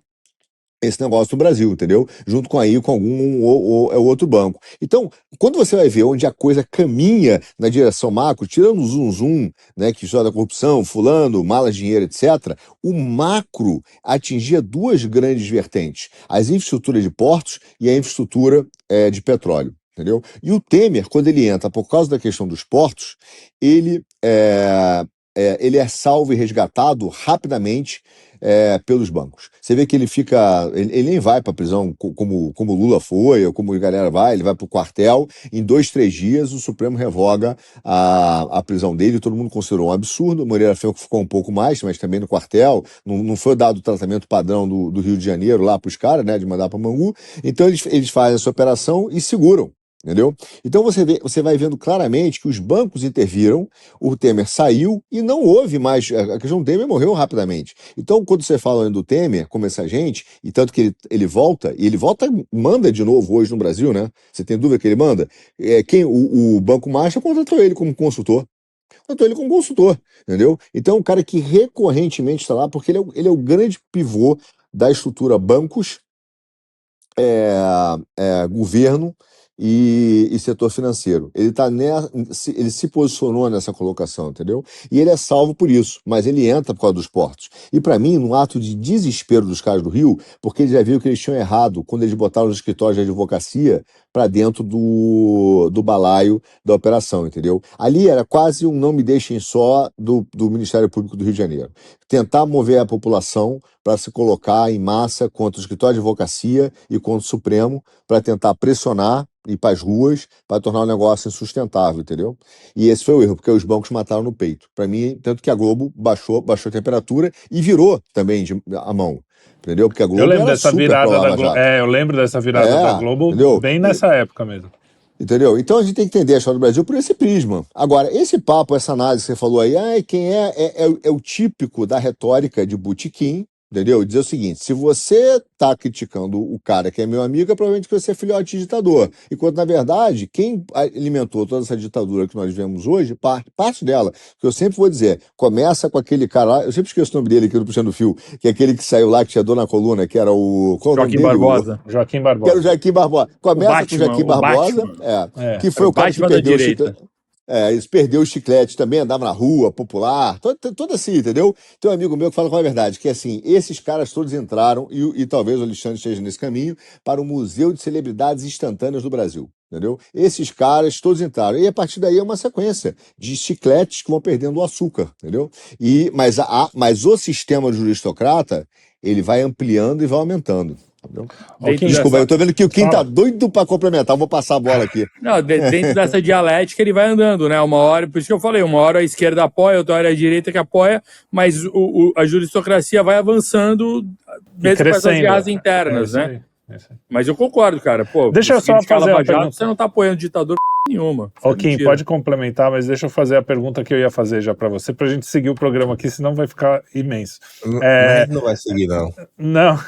esse negócio do Brasil, entendeu? Junto com algum ou outro banco. Então, quando você vai ver onde a coisa caminha na direção macro, tirando o zoom, né, que estuda da corrupção, fulano, malas, dinheiro, etc., o macro atingia duas grandes vertentes: as infraestruturas de portos e a infraestrutura de petróleo. Entendeu? E o Temer, quando ele entra por causa da questão dos portos, ele é salvo e resgatado rapidamente pelos bancos. Você vê que ele nem vai para a prisão como Lula foi, ou como a galera vai, ele vai para o quartel. Em 2-3 dias o Supremo revoga a prisão dele, todo mundo considerou um absurdo. Moreira Franco ficou um pouco mais, mas também no quartel, não foi dado o tratamento padrão do Rio de Janeiro lá para os caras, né, de mandar para Bangu. Então eles fazem essa operação e seguram. Entendeu? Então você vai vendo claramente que os bancos interviram, o Temer saiu e não houve mais. A questão do Temer morreu rapidamente. Então, quando você fala do Temer, como essa gente, e tanto que ele volta, e ele volta, manda de novo hoje no Brasil, né? Você tem dúvida que ele manda? O Banco Marcha contratou ele como consultor. Entendeu? Então, é um cara que recorrentemente está lá, porque ele é o grande pivô da estrutura bancos, governo e setor financeiro. Ele se posicionou nessa colocação, entendeu? E ele é salvo por isso, mas ele entra por causa dos portos. E para mim, num ato de desespero dos caras do Rio, porque eles já viram que eles tinham errado quando eles botaram os escritórios de advocacia para dentro do balaio da operação, entendeu? Ali era quase um não me deixem só do Ministério Público do Rio de Janeiro. Tentar mover a população para se colocar em massa contra o escritório de advocacia e contra o Supremo, para tentar pressionar, ir para as ruas, para tornar o negócio insustentável, entendeu? E esse foi o erro, porque os bancos mataram no peito. Para mim, tanto que a Globo baixou a temperatura e virou também a mão. Entendeu? Porque a Globo eu lembro era dessa super virada pro da Lava Globo. Jato. Eu lembro dessa virada da Globo, entendeu? Bem nessa época mesmo. Entendeu? Então a gente tem que entender a história do Brasil por esse prisma. Agora, esse papo, essa análise que você falou aí, quem é o típico da retórica de botequim, entendeu? Dizer o seguinte, se você tá criticando o cara que é meu amigo, é provavelmente que você é filhote de ditador. Enquanto, na verdade, quem alimentou toda essa ditadura que nós vemos hoje, parte dela, que eu sempre vou dizer, começa com aquele cara lá, eu sempre esqueço o nome dele aqui do Puxando Fio, que é aquele que saiu lá, que tinha dor na coluna, que era o... Qual é o nome Joaquim dele? Barbosa. Joaquim Que era o Barbosa. Joaquim Barbosa. Começa com o Joaquim Barbosa, que foi Era o cara que Batman da perdeu o direita. chiclete. Eles perdeu o chiclete também, andava na rua, popular, todo assim, entendeu? Tem um amigo meu que fala com a verdade, que é assim, esses caras todos entraram, e talvez o Alexandre esteja nesse caminho, para o Museu de Celebridades Instantâneas do Brasil, entendeu? Esses caras todos entraram, e a partir daí é uma sequência de chicletes que vão perdendo o açúcar, entendeu? Mas o sistema juristocrata, ele vai ampliando e vai aumentando. Desculpa, eu tô vendo que o Kim tá doido pra complementar, vou passar a bola aqui. Não, dentro dessa dialética ele vai andando, né? Uma hora, por isso que eu falei, uma hora a esquerda apoia, outra hora a direita que apoia, mas a juristocracia vai avançando mesmo com essas guerras internas, né? Mas eu concordo, cara. Pô, deixa eu só fazer uma pergunta. Você não tá apoiando ditador nenhuma. Kim, pode complementar, mas deixa eu fazer a pergunta que eu ia fazer já pra você, pra gente seguir o programa aqui, senão vai ficar imenso. Mas não vai seguir, não. Não,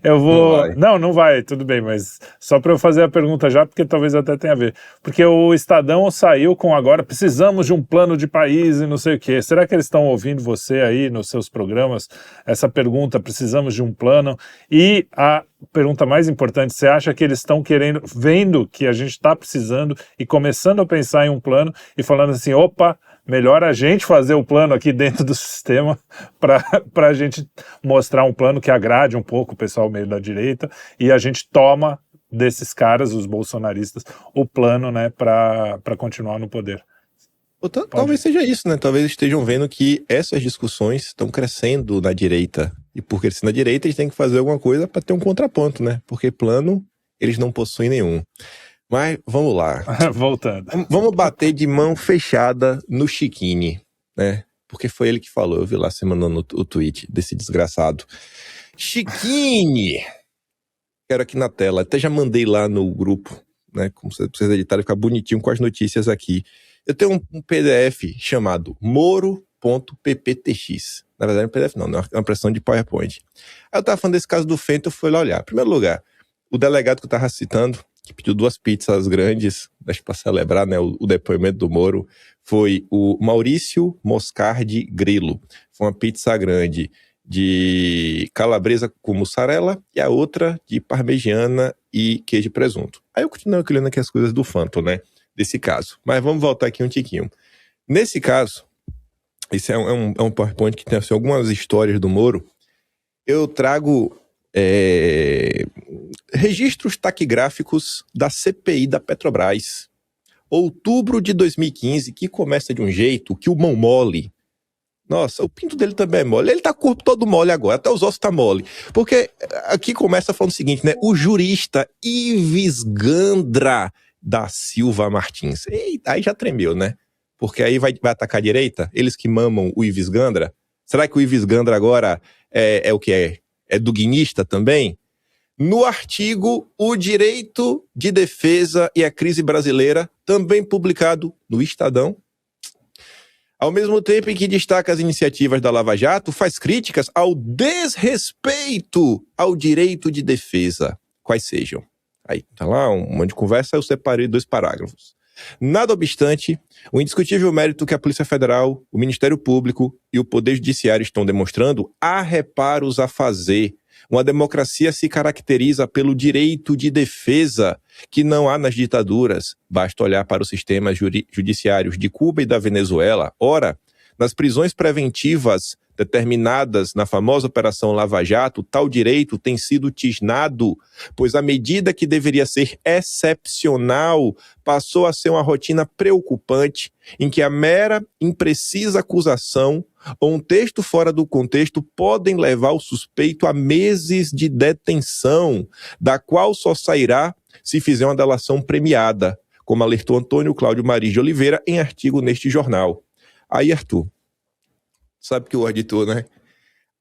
eu vou... Não vai, tudo bem, mas só pra eu fazer a pergunta já, porque talvez até tenha a ver. Porque o Estadão saiu com agora, precisamos de um plano de país e não sei o quê. Será que eles estão ouvindo você aí nos seus programas? Essa pergunta, precisamos de um plano? E a pergunta mais importante, você acha que eles estão vendo que a gente está precisando e começando a pensar em um plano e falando assim, opa, melhor a gente fazer o plano aqui dentro do sistema para a gente mostrar um plano que agrade um pouco o pessoal meio da direita e a gente toma desses caras, os bolsonaristas, o plano, né, para continuar no poder. Talvez seja isso, né? Talvez estejam vendo que essas discussões estão crescendo na direita. E por crescer na direita, eles têm que fazer alguma coisa para ter um contraponto, né? Porque plano, eles não possuem nenhum. Mas vamos lá. Voltando. Vamos bater de mão fechada no Chiquini, né? Porque foi ele que falou. Eu vi lá você mandando o tweet desse desgraçado. Chiquini! Quero aqui na tela. Até já mandei lá no grupo, né? Como vocês editarem, ficar bonitinho com as notícias aqui. Eu tenho um PDF chamado moro.pptx. Na verdade, não é um PDF não, é uma impressão de PowerPoint. Aí eu tava falando desse caso do Fento, eu fui lá olhar. Em primeiro lugar, o delegado que eu tava citando, que pediu 2 pizzas grandes, acho que para celebrar, né, o depoimento do Moro, foi o Maurício Moscardi Grillo. Foi uma pizza grande de calabresa com mussarela e a outra de parmegiana e queijo e presunto. Aí eu continuo olhando aqui as coisas do Phantom, né, desse caso. Mas vamos voltar aqui um tiquinho. Nesse caso, esse é um PowerPoint que tem assim, algumas histórias do Moro. Eu trago registros taquigráficos da CPI da Petrobras. Outubro de 2015, que começa de um jeito que o mão mole. Nossa, o pinto dele também é mole. Ele tá com o corpo todo mole agora, até os ossos tá mole. Porque aqui começa falando o seguinte, né? O jurista Ives Gandra da Silva Martins. Eita, aí já tremeu, né? Porque aí vai atacar a direita? Eles que mamam o Ives Gandra? Será que o Ives Gandra agora é o que é? É duguinista também? No artigo O Direito de Defesa e a Crise Brasileira, também publicado no Estadão. Ao mesmo tempo em que destaca as iniciativas da Lava Jato, faz críticas ao desrespeito ao direito de defesa, quais sejam. Aí tá lá um monte de conversa, eu separei 2 parágrafos. Nada obstante, o indiscutível mérito que a Polícia Federal, o Ministério Público e o Poder Judiciário estão demonstrando, há reparos a fazer. Uma democracia se caracteriza pelo direito de defesa que não há nas ditaduras. Basta olhar para os sistemas judiciários de Cuba e da Venezuela. Ora, nas prisões preventivas determinadas na famosa Operação Lava Jato, tal direito tem sido tisnado, pois a medida que deveria ser excepcional passou a ser uma rotina preocupante, em que a mera imprecisa acusação ou um texto fora do contexto podem levar o suspeito a meses de detenção, da qual só sairá se fizer uma delação premiada, como alertou Antônio Cláudio Maris de Oliveira em artigo neste jornal. Aí, Arthur, sabe que o editor, né?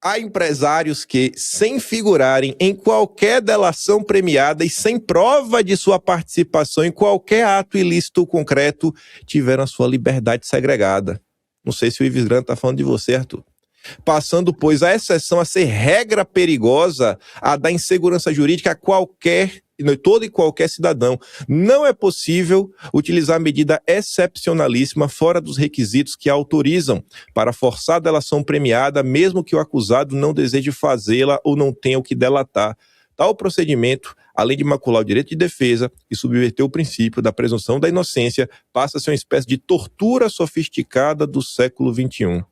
Há empresários que, sem figurarem em qualquer delação premiada e sem prova de sua participação em qualquer ato ilícito concreto, tiveram a sua liberdade segregada. Não sei se o Ives Gandra está falando de você, Arthur. passando, pois, a exceção a ser regra perigosa, a dar insegurança jurídica a todo e qualquer cidadão. Não é possível utilizar medida excepcionalíssima fora dos requisitos que a autorizam para forçar a delação premiada, mesmo que o acusado não deseje fazê-la ou não tenha o que delatar. Tal procedimento, além de macular o direito de defesa e subverter o princípio da presunção da inocência, passa a ser uma espécie de tortura sofisticada do século XXI.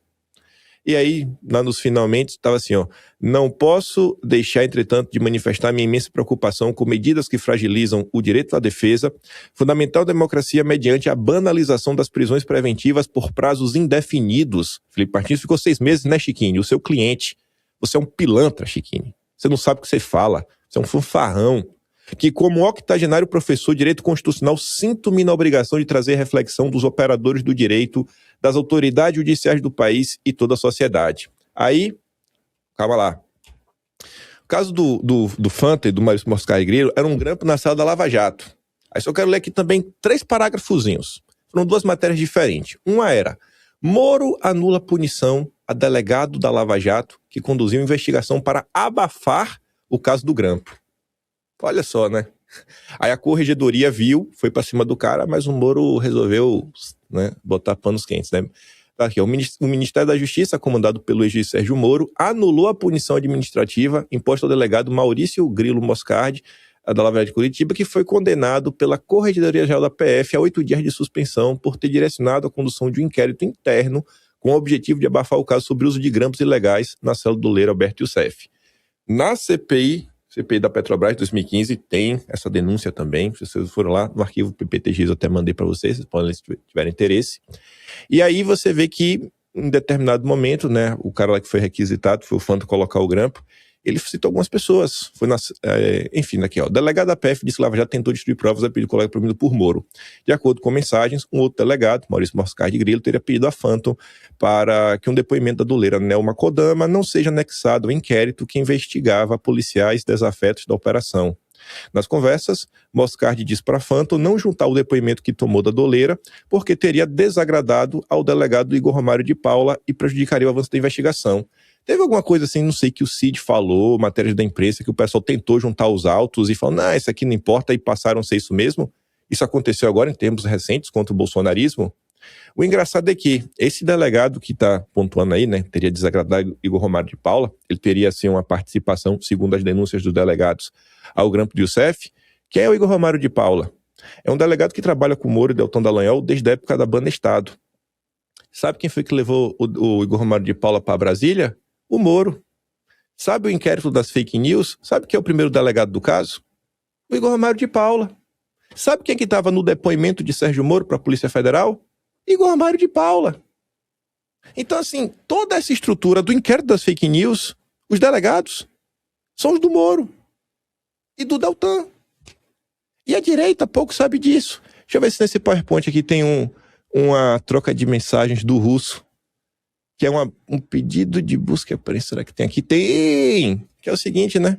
E aí, lá nos finalmente, estava assim, não posso deixar, entretanto, de manifestar minha imensa preocupação com medidas que fragilizam o direito à defesa, fundamental democracia mediante a banalização das prisões preventivas por prazos indefinidos. Felipe Martins ficou 6 meses, né, Chiquinho? O seu cliente. Você é um pilantra, Chiquinho. Você não sabe o que você fala. Você é um fanfarrão. Que, como octogenário professor de direito constitucional, sinto-me na obrigação de trazer reflexão dos operadores do direito, das autoridades judiciais do país e toda a sociedade. Aí, calma lá. O caso do Fanta e do Maurício Moscardi Grilo era um grampo na sala da Lava Jato. Aí só quero ler aqui também 3 parágrafozinhos. Foram 2 matérias diferentes. Uma era: Moro anula punição a delegado da Lava Jato que conduziu investigação para abafar o caso do grampo. Olha só, né? Aí a corregedoria viu, foi pra cima do cara, mas o Moro resolveu, né, botar panos quentes, né? Aqui, o Ministério da Justiça, comandado pelo ex-juiz Sérgio Moro, anulou a punição administrativa imposta ao delegado Maurício Grilo Moscardi, da Lava Jato de Curitiba, que foi condenado pela Corregedoria-Geral da PF a 8 dias de suspensão por ter direcionado a condução de um inquérito interno com o objetivo de abafar o caso sobre o uso de grampos ilegais na cela do Leiro Alberto Youssef. Na CPI da Petrobras 2015 tem essa denúncia também. Se vocês foram lá no arquivo PPTX, eu até mandei para vocês podem, se tiverem interesse. E aí você vê que em determinado momento, né, o cara lá que foi requisitado, foi o Fanta colocar o grampo, ele citou algumas pessoas. Enfim, aqui, ó. O delegado da PF disse que Lava Jato tentou destruir provas a pedido de colega promovido por Moro. De acordo com mensagens, um outro delegado, Maurício Moscardi Grilo, teria pedido a Phantom para que um depoimento da doleira Nelma Kodama não seja anexado ao inquérito que investigava policiais desafetos da operação. Nas conversas, Moscardi disse para Phantom não juntar o depoimento que tomou da doleira, porque teria desagradado ao delegado Igor Romário de Paula e prejudicaria o avanço da investigação. Teve alguma coisa assim, não sei, que o Cid falou, matérias da imprensa, que o pessoal tentou juntar os autos e falou, não, isso aqui não importa, e passaram a ser isso mesmo? Isso aconteceu agora em tempos recentes contra o bolsonarismo? O engraçado é que esse delegado que está pontuando aí, né, teria desagradado Igor Romário de Paula, ele teria, assim, uma participação, segundo as denúncias dos delegados, ao grampo de Youssef. Quem é o Igor Romário de Paula? É um delegado que trabalha com o Moro e Deltan Dallagnol desde a época da Banda Estado. Sabe quem foi que levou o Igor Romário de Paula para Brasília? O Moro. Sabe o inquérito das fake news? Sabe quem é o primeiro delegado do caso? O Igor Romário de Paula. Sabe quem que estava no depoimento de Sérgio Moro para a Polícia Federal? Igor Romário de Paula. Então, assim, toda essa estrutura do inquérito das fake news, os delegados são os do Moro e do Deltan. E a direita pouco sabe disso. Deixa eu ver se nesse PowerPoint aqui tem uma troca de mensagens do Russo, que é um pedido de busca. Será que tem aqui? Tem! Que é o seguinte, né?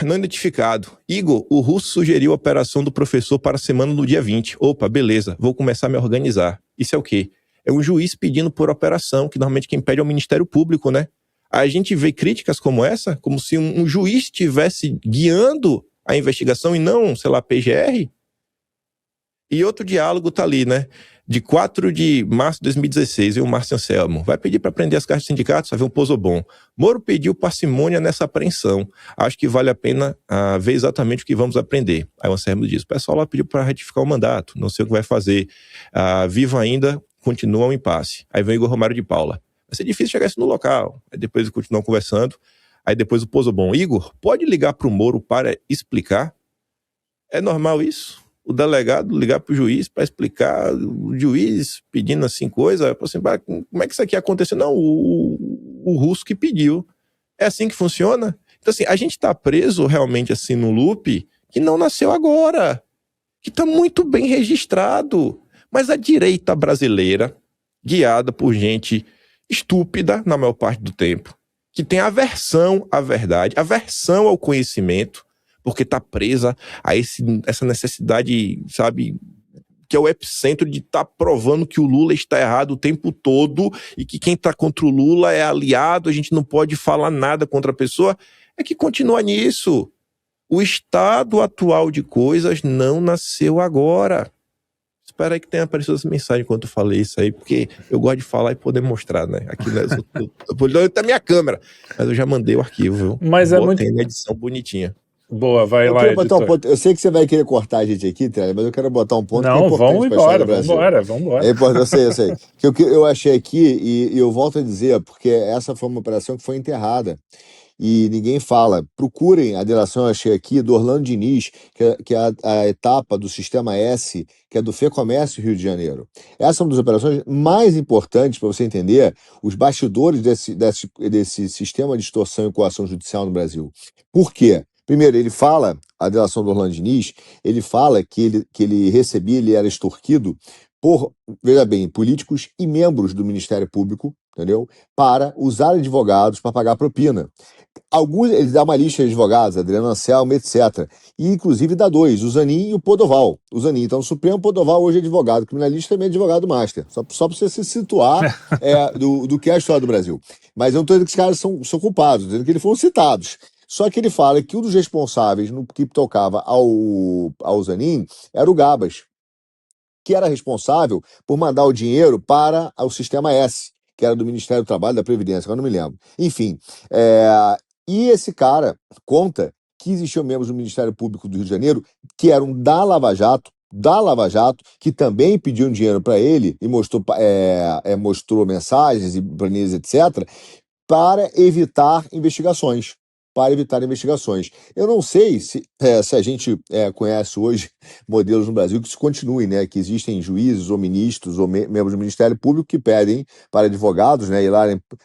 Não identificado. Igor, o Russo sugeriu a operação do professor para a semana do dia 20. Opa, beleza, vou começar a me organizar. Isso é o quê? É um juiz pedindo por operação, que normalmente quem pede é o Ministério Público, né? A gente vê críticas como essa, como se um juiz estivesse guiando a investigação e não, sei lá, PGR. E outro diálogo tá ali, né? De 4 de março de 2016, o Márcio Anselmo vai pedir para prender as caixas de sindicatos, vai ver um Pozobon. Moro pediu parcimônia nessa apreensão. Acho que vale a pena ver exatamente o que vamos aprender. Aí o Anselmo diz, o pessoal lá pediu para retificar o mandato, não sei o que vai fazer. Vivo ainda, continua um impasse. Aí vem o Igor Romário de Paula. Vai ser difícil chegar isso no local. Aí depois eles continuam conversando. Aí depois o Pozobon. Igor, pode ligar para o Moro para explicar? É normal isso? O delegado ligar para o juiz para explicar, o juiz pedindo assim coisa, assim, como é que isso aqui aconteceu? Não, o Russo que pediu. É assim que funciona? Então, assim, a gente está preso realmente assim no loop que não nasceu agora, que está muito bem registrado. Mas a direita brasileira, guiada por gente estúpida na maior parte do tempo, que tem aversão à verdade, aversão ao conhecimento, porque está presa a essa necessidade, sabe, que é o epicentro de estar provando que o Lula está errado o tempo todo e que quem está contra o Lula é aliado, a gente não pode falar nada contra a pessoa, é que continua nisso. O estado atual de coisas não nasceu agora. Espera aí que tenha aparecido essa mensagem enquanto eu falei isso aí, porque eu gosto de falar e poder mostrar, né? Aqui, né, eu vou até minha câmera, mas eu já mandei o arquivo, viu? Mas é Botei muito... na edição bonitinha. Boa, vai Eu lá, queria botar um editor. ponto. Eu sei que você vai querer cortar a gente aqui, Trelli, mas eu quero botar um ponto que é Não, importante vamos para a história embora, do Brasil. vamos embora. É importante, eu sei. Que o que eu achei aqui, e eu volto a dizer, porque essa foi uma operação que foi enterrada. E ninguém fala. Procurem a delação, eu achei aqui, do Orlando Diniz, que é a etapa do Sistema S, que é do FEComércio Rio de Janeiro. Essa é uma das operações mais importantes para você entender os bastidores desse sistema de extorsão e coação judicial no Brasil. Por quê? Primeiro, ele fala, a delação do Orlando Diniz, ele fala que ele recebia, ele era extorquido por, veja bem, políticos e membros do Ministério Público, entendeu? Para usar advogados para pagar propina. Ele dá uma lista de advogados, Adriano Anselmo, etc. E, inclusive, dá dois, o Zanin e o Podoval. O Zanin está no Supremo, o Podoval hoje é advogado criminalista e também é advogado master. Só para você se situar do que é a história do Brasil. Mas eu não estou dizendo que os caras são culpados, estou dizendo que eles foram citados. Só que ele fala que um dos responsáveis no que tocava ao Zanin era o Gabas, que era responsável por mandar o dinheiro para o Sistema S, que era do Ministério do Trabalho e da Previdência, agora não me lembro. Enfim, e esse cara conta que existiam membros do Ministério Público do Rio de Janeiro que eram da Lava Jato, que também pediam dinheiro para ele e mostrou mensagens e planilhas, etc., para evitar investigações. Eu não sei se a gente conhece hoje modelos no Brasil que se continuem, né? Que existem juízes ou ministros ou membros do Ministério Público que pedem para advogados, né,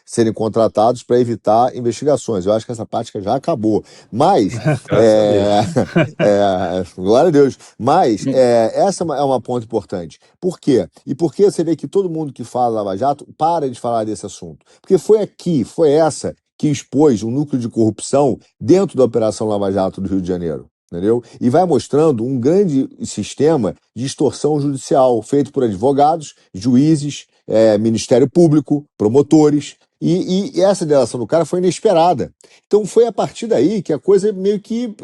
serem contratados para evitar investigações. Eu acho que essa prática já acabou. Mas, glória a Deus. Mas essa é uma ponta importante. Por quê? E por que você vê que todo mundo que fala Lava Jato para de falar desse assunto? Porque foi essa que expôs um núcleo de corrupção dentro da Operação Lava Jato do Rio de Janeiro, entendeu? E vai mostrando um grande sistema de extorsão judicial feito por advogados, juízes, Ministério Público, promotores, e essa delação do cara foi inesperada. Então foi a partir daí que a coisa meio que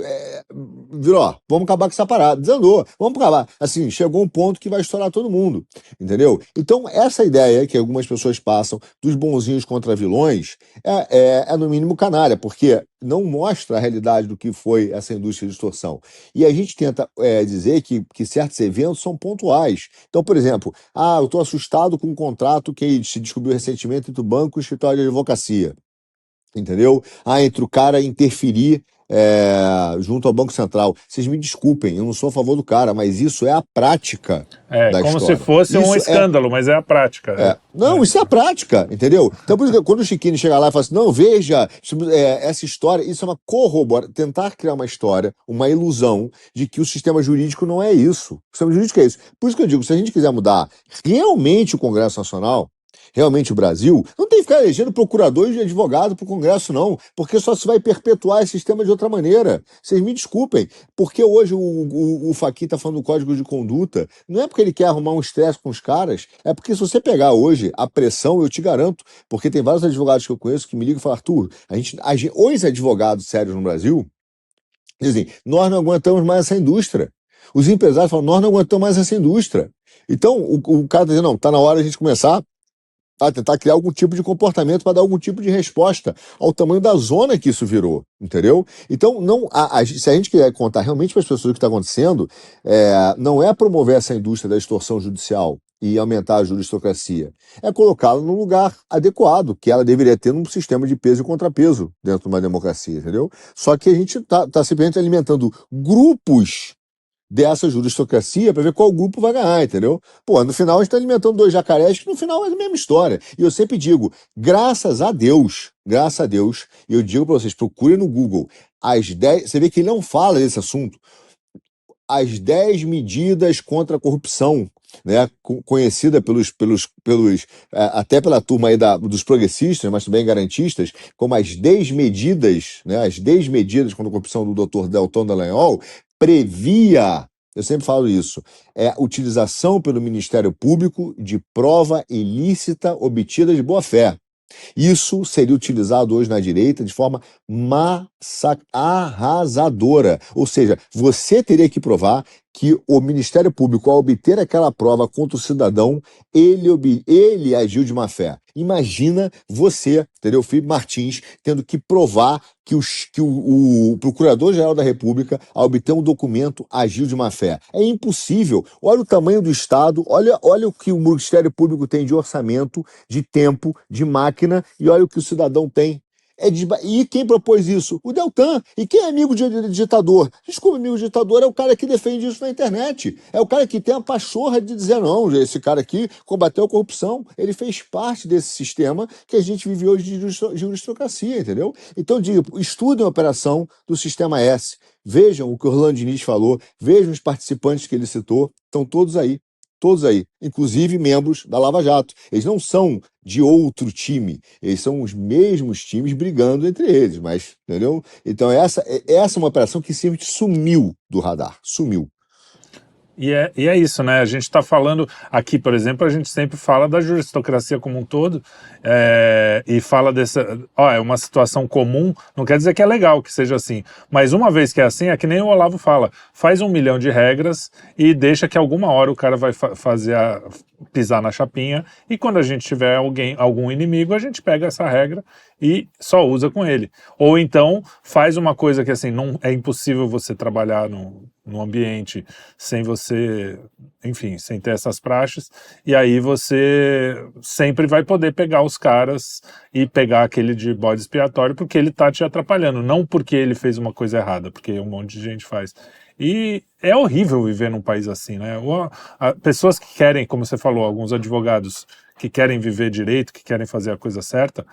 virou, ó, vamos acabar com essa parada, desandou, vamos acabar. Assim, chegou um ponto que vai estourar todo mundo, entendeu? Então essa ideia que algumas pessoas passam dos bonzinhos contra vilões é no mínimo canalha, porque não mostra a realidade do que foi essa indústria de extorsão. E a gente tenta dizer que certos eventos são pontuais. Então, por exemplo, eu estou assustado com um contrato que se descobriu recentemente entre o banco e o escritório de advocacia. Entendeu? Entre o cara interferir junto ao Banco Central. Vocês me desculpem, eu não sou a favor do cara, mas isso é a prática da como história. se fosse um escândalo, mas é a prática. Não, isso é a prática, entendeu? Então, por isso que quando o Chiquini chega lá e fala assim, não, veja, essa história, isso é uma tentar criar uma história, uma ilusão de que o sistema jurídico não é isso. O sistema jurídico é isso. Por isso que eu digo, se a gente quiser mudar realmente o Congresso Nacional, realmente o Brasil, não tem que ficar elegendo procurador e advogado para o Congresso, não, porque só se vai perpetuar esse sistema de outra maneira. Vocês me desculpem, porque hoje o Fachin está falando do Código de Conduta, não é porque ele quer arrumar um estresse com os caras, é porque se você pegar hoje a pressão, eu te garanto, porque tem vários advogados que eu conheço que me ligam e falam, Arthur, os advogados sérios no Brasil dizem, nós não aguentamos mais essa indústria. Os empresários falam, nós não aguentamos mais essa indústria. Então, o cara está dizendo, não, está na hora de a gente começar a tentar criar algum tipo de comportamento para dar algum tipo de resposta ao tamanho da zona que isso virou, entendeu? Então, se a gente quiser contar realmente para as pessoas o que está acontecendo, não é promover essa indústria da extorsão judicial e aumentar a juristocracia, é colocá-la no lugar adequado, que ela deveria ter num sistema de peso e contrapeso dentro de uma democracia, entendeu? Só que a gente está simplesmente alimentando grupos dessa juristocracia para ver qual grupo vai ganhar, entendeu? Pô, no final a gente está alimentando dois jacarés que no final é a mesma história. E eu sempre digo, graças a Deus, e eu digo para vocês, procurem no Google, você vê que ele não fala desse assunto, as 10 medidas contra a corrupção, né, conhecida até pela turma aí dos progressistas, mas também garantistas, como as 10 medidas, né, as 10 medidas contra a corrupção do Dr. Delton Dallagnol, previa eu sempre falo isso, é a utilização pelo Ministério Público de prova ilícita obtida de boa-fé. Isso seria utilizado hoje na direita de forma arrasadora. Ou seja, você teria que provar que o Ministério Público, ao obter aquela prova contra o cidadão, ele agiu de má fé. Imagina você, entendeu, Felipe Martins, tendo que provar que o Procurador-Geral da República, ao obter um documento, agiu de má fé. É impossível. Olha o tamanho do Estado, olha o que o Ministério Público tem de orçamento, de tempo, de máquina, e olha o que o cidadão tem. E quem propôs isso? O Deltan. E quem é amigo de ditador? Desculpa, amigo de ditador é o cara que defende isso na internet. É o cara que tem a pachorra de dizer, não, esse cara aqui combateu a corrupção. Ele fez parte desse sistema que a gente vive hoje de juristocracia, entendeu? Então, digo, estudem a operação do Sistema S. Vejam o que o Orlando Diniz falou, vejam os participantes que ele citou, estão todos aí, inclusive membros da Lava Jato. Eles não são de outro time, eles são os mesmos times brigando entre eles, mas, entendeu? Então essa é uma operação que simplesmente sumiu do radar, sumiu. E é isso, né? A gente está falando aqui, por exemplo, a gente sempre fala da juristocracia como um todo, e fala dessa... é uma situação comum, não quer dizer que é legal que seja assim, mas uma vez que é assim, é que nem o Olavo fala, faz 1 milhão de regras e deixa que alguma hora o cara vai pisar na chapinha, e quando a gente tiver algum inimigo, a gente pega essa regra e só usa com ele. Ou então faz uma coisa que assim, não é impossível você trabalhar no ambiente sem você, enfim, sem ter essas praxes, e aí você sempre vai poder pegar os caras e pegar aquele de bode expiatório porque ele tá te atrapalhando, não porque ele fez uma coisa errada, porque um monte de gente faz. E é horrível viver num país assim, né? Pessoas que querem, como você falou, alguns advogados que querem viver direito, que querem fazer a coisa certa,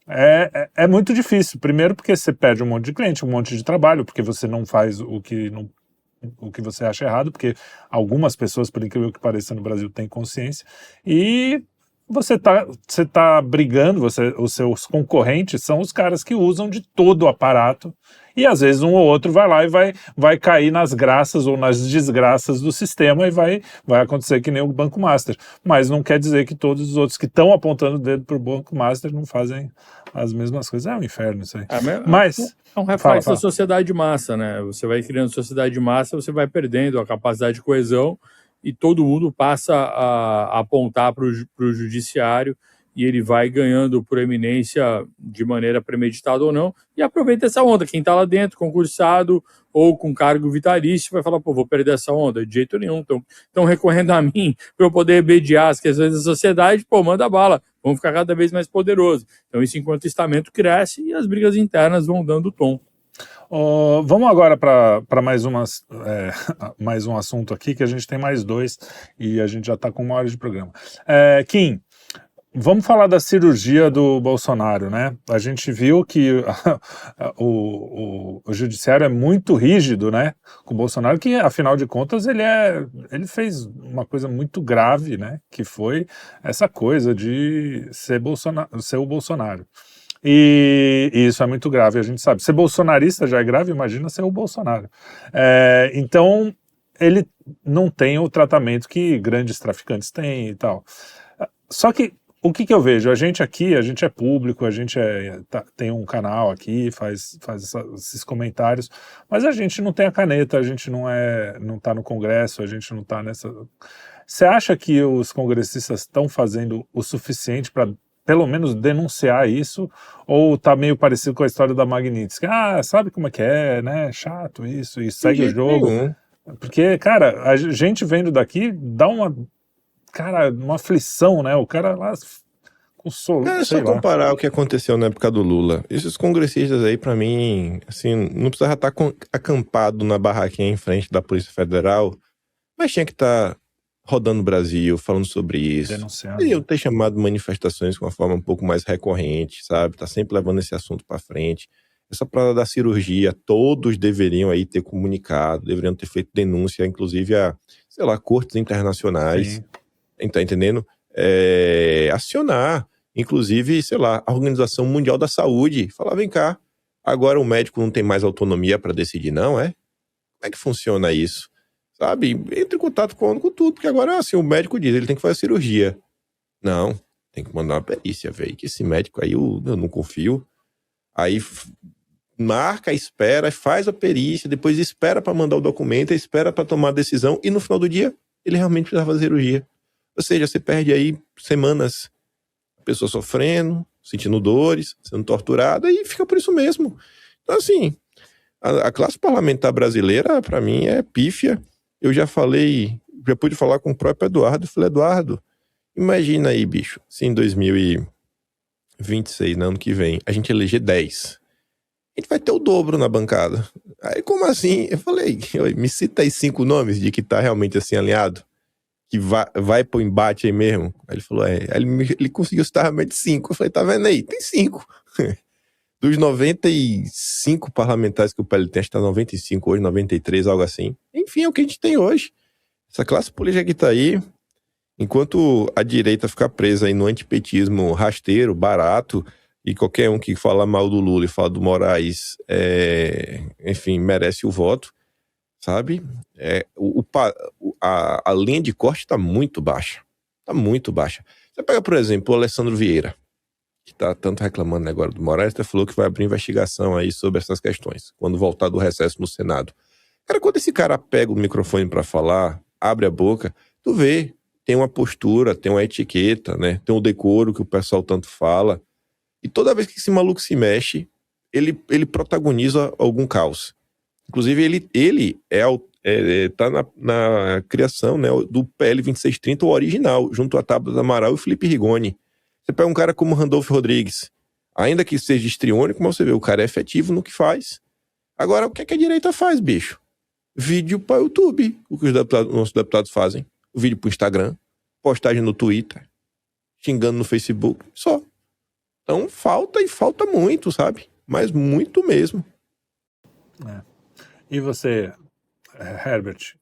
é muito difícil. Primeiro porque você perde um monte de cliente, um monte de trabalho, porque você não faz o que você acha errado, porque algumas pessoas, por incrível que pareça, no Brasil têm consciência, e você tá brigando, os seus concorrentes são os caras que usam de todo o aparato, e às vezes um ou outro vai lá e vai cair nas graças ou nas desgraças do sistema e vai acontecer que nem o Banco Master. Mas não quer dizer que todos os outros que estão apontando o dedo pro Banco Master não fazem as mesmas coisas. É um inferno isso aí. Mas é um reflexo da sociedade de massa, né? Você vai criando sociedade de massa, você vai perdendo a capacidade de coesão e todo mundo passa a apontar para o judiciário e ele vai ganhando proeminência de maneira premeditada ou não, e aproveita essa onda. Quem está lá dentro, concursado ou com cargo vitalício, vai falar, vou perder essa onda. De jeito nenhum. Estão recorrendo a mim para eu poder mediar as questões da sociedade, manda bala. Vamos ficar cada vez mais poderosos. Então isso, enquanto o estamento cresce, e as brigas internas vão dando tom. Vamos agora para mais um assunto aqui, que a gente tem mais 2 e a gente já está com 1 hora de programa. Kim, vamos falar da cirurgia do Bolsonaro, né? A gente viu que o judiciário é muito rígido, né? Com o Bolsonaro, que afinal de contas ele fez uma coisa muito grave, né? Que foi essa coisa de ser o Bolsonaro. E isso é muito grave, a gente sabe. Ser bolsonarista já é grave, imagina ser o Bolsonaro. Então, ele não tem o tratamento que grandes traficantes têm e tal. Só que, o que eu vejo? A gente é público, a gente tem um canal aqui, faz esses comentários, mas a gente não tem a caneta, a gente não tá no Congresso, a gente não tá nessa... Você acha que os congressistas estão fazendo o suficiente para pelo menos denunciar isso, ou tá meio parecido com a história da Magnitsky? Sabe como é que é, né? Chato isso, e segue o jogo. Porque, cara, a gente vendo daqui dá uma aflição, né? O cara lá com solo. É só comparar o que aconteceu na época do Lula. Esses congressistas aí, pra mim, assim, não precisava estar acampado na barraquinha em frente da Polícia Federal, mas tinha que estar rodando o Brasil, falando sobre isso. Denunciando. E eu ter chamado manifestações com uma forma um pouco mais recorrente, sabe? Tá sempre levando esse assunto pra frente. Essa parada da cirurgia, todos deveriam aí ter comunicado, deveriam ter feito denúncia, inclusive a, cortes internacionais. Sim. Tá entendendo? Acionar, inclusive, a Organização Mundial da Saúde. Falar, vem cá, agora o médico não tem mais autonomia para decidir, não, é? Como é que funciona isso? sabe? Entre em contato com tudo, porque agora, assim, o médico diz, ele tem que fazer cirurgia. Não, tem que mandar uma perícia, velho, que esse médico aí eu não confio. Aí marca, espera, faz a perícia, depois espera para mandar o documento, espera para tomar a decisão, e no final do dia, ele realmente precisa fazer cirurgia. Ou seja, você perde aí semanas, a pessoa sofrendo, sentindo dores, sendo torturada, e fica por isso mesmo. Então, assim, a classe parlamentar brasileira, para mim, é pífia. Eu já pude falar com o próprio Eduardo, eu falei, Eduardo, imagina aí, bicho, se em 2026, no ano que vem, a gente eleger 10. A gente vai ter o dobro na bancada. Aí, como assim? Eu falei, me cita aí 5 nomes de que tá realmente assim alinhado, que vai pro embate aí mesmo. Aí ele falou, Aí ele conseguiu citar realmente 5. Eu falei, tá vendo aí? Tem 5. Dos 95 parlamentares que o PL tem, acho que tá 95 hoje, 93, algo assim. Enfim, é o que a gente tem hoje. Essa classe política que tá aí, enquanto a direita ficar presa aí no antipetismo rasteiro, barato, e qualquer um que fala mal do Lula e fala do Moraes, enfim, merece o voto, sabe? A linha de corte está muito baixa. Está muito baixa. Você pega, por exemplo, o Alessandro Vieira, que está tanto reclamando agora do Moraes, até falou que vai abrir investigação aí sobre essas questões, quando voltar do recesso no Senado. Cara, quando esse cara pega o microfone para falar, abre a boca, tu vê, tem uma postura, tem uma etiqueta, né? Tem um decoro que o pessoal tanto fala. E toda vez que esse maluco se mexe, ele protagoniza algum caos. Inclusive, ele tá na criação, né, do PL 2630, o original, junto a Tabata Amaral e o Felipe Rigoni. Você pega um cara como Randolfo Rodrigues, ainda que seja histriônico, mas você vê, o cara é efetivo no que faz. Agora, o que a direita faz, bicho? Vídeo para o YouTube, o que os nossos deputados fazem. O vídeo para o Instagram, postagem no Twitter, xingando no Facebook, só. Então falta muito, sabe? Mas muito mesmo. E você, Herbert?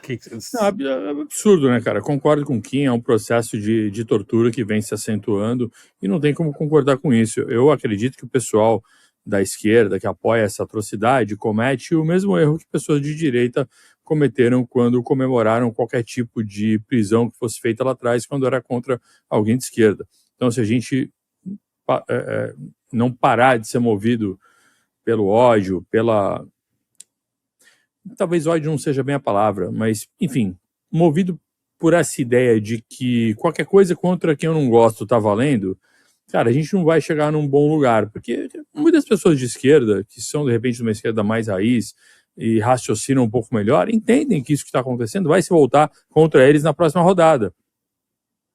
É absurdo, né, cara? Concordo com o Kim, é um processo de tortura que vem se acentuando e não tem como concordar com isso. Eu acredito que o pessoal da esquerda que apoia essa atrocidade comete o mesmo erro que pessoas de direita cometeram quando comemoraram qualquer tipo de prisão que fosse feita lá atrás quando era contra alguém de esquerda. Então, se a gente não parar de ser movido pelo ódio, talvez ódio não seja bem a palavra, mas, enfim, movido por essa ideia de que qualquer coisa contra quem eu não gosto tá valendo, cara, a gente não vai chegar num bom lugar, porque muitas pessoas de esquerda, que são, de repente, de uma esquerda mais raiz e raciocinam um pouco melhor, entendem que isso que está acontecendo vai se voltar contra eles na próxima rodada.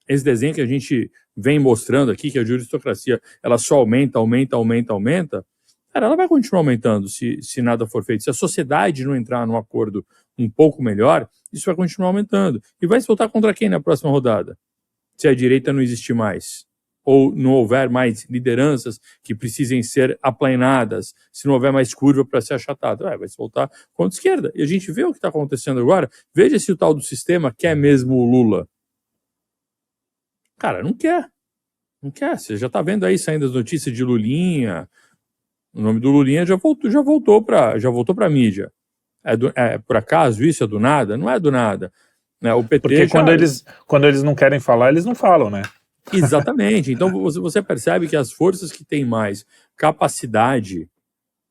Esse desenho que a gente vem mostrando aqui, que a juristocracia, ela só aumenta, cara, ela vai continuar aumentando se nada for feito. Se a sociedade não entrar num acordo um pouco melhor, isso vai continuar aumentando. E vai se voltar contra quem na próxima rodada? Se a direita não existir mais. Ou não houver mais lideranças que precisem ser aplainadas, se não houver mais curva para ser achatado, vai se voltar contra a esquerda. E a gente vê o que está acontecendo agora. Veja se o tal do sistema quer mesmo o Lula. Cara, não quer. Não quer. Você já está vendo aí saindo as notícias de Lulinha. O nome do Lulinha já voltou para a mídia. Por acaso isso é do nada? Não é do nada. O PT porque quando eles não querem falar, eles não falam, né? Exatamente. Então você percebe que as forças que têm mais capacidade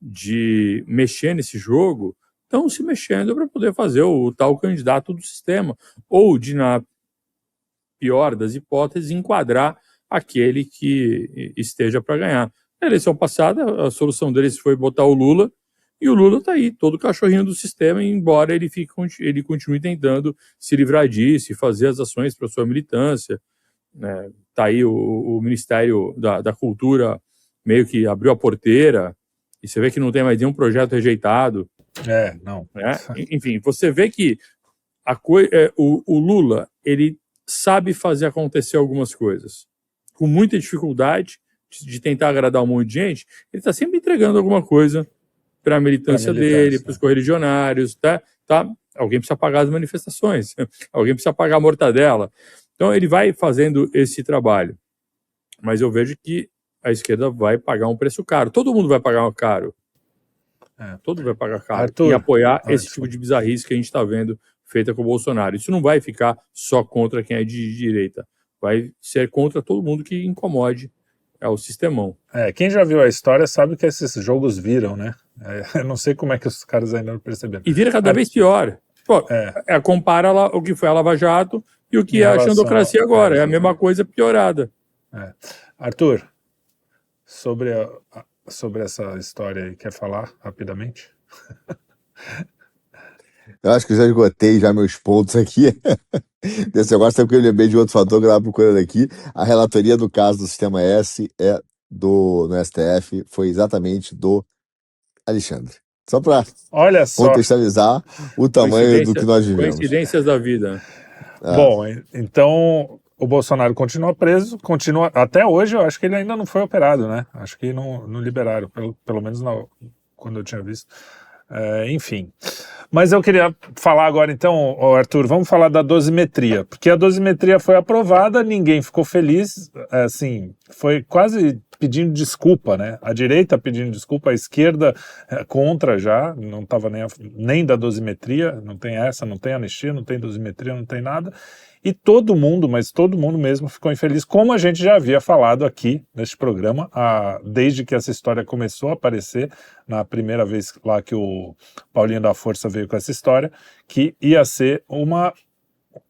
de mexer nesse jogo estão se mexendo para poder fazer o tal candidato do sistema. Ou de, na pior das hipóteses, enquadrar aquele que esteja para ganhar. Na eleição passada, a solução deles foi botar o Lula, e o Lula está aí, todo cachorrinho do sistema, embora ele continue tentando se livrar disso e fazer as ações para sua militância. Está aí o Ministério da Cultura meio que abriu a porteira, e você vê que não tem mais nenhum projeto rejeitado. Não. Enfim, você vê que o Lula, ele sabe fazer acontecer algumas coisas. Com muita dificuldade de tentar agradar um monte de gente, ele está sempre entregando alguma coisa para a militância dele, para os correligionários, tá? Alguém precisa pagar as manifestações, alguém precisa pagar a mortadela. Então ele vai fazendo esse trabalho. Mas eu vejo que a esquerda vai pagar um preço caro. Todo mundo vai pagar caro. Todo mundo vai pagar caro. Arthur, e apoiar esse tipo de bizarrice que a gente está vendo feita com o Bolsonaro. Isso não vai ficar só contra quem é de direita, vai ser contra todo mundo que incomode o sistemão. Quem já viu a história sabe que esses jogos viram, né? Eu não sei como é que os caras ainda não perceberam. E vira cada vez pior. Pô, compara o que foi a Lava Jato e o que é a xandocracia agora. É a mesma coisa piorada. Arthur, sobre essa história aí, quer falar rapidamente? Eu acho que eu já esgotei meus pontos aqui. Desse negócio, porque eu lembrei de outro fator que eu estava procurando aqui. A relatoria do caso do Sistema S no STF foi exatamente do Alexandre. Só para contextualizar o tamanho do que nós vivemos. Coincidências da vida. Bom, então o Bolsonaro continua preso, continua até hoje. Eu acho que ele ainda não foi operado, né? Acho que não liberaram, pelo menos quando eu tinha visto. Enfim. Mas eu queria falar agora, então, Arthur, vamos falar da dosimetria, porque a dosimetria foi aprovada, ninguém ficou feliz, assim, foi quase pedindo desculpa, né? A direita pedindo desculpa, a esquerda contra já, não estava nem da dosimetria, não tem essa, não tem anistia, não tem dosimetria, não tem nada. E todo mundo, mas todo mundo mesmo ficou infeliz, como a gente já havia falado aqui neste programa, desde que essa história começou a aparecer, na primeira vez lá que o Paulinho da Força veio com essa história, que ia ser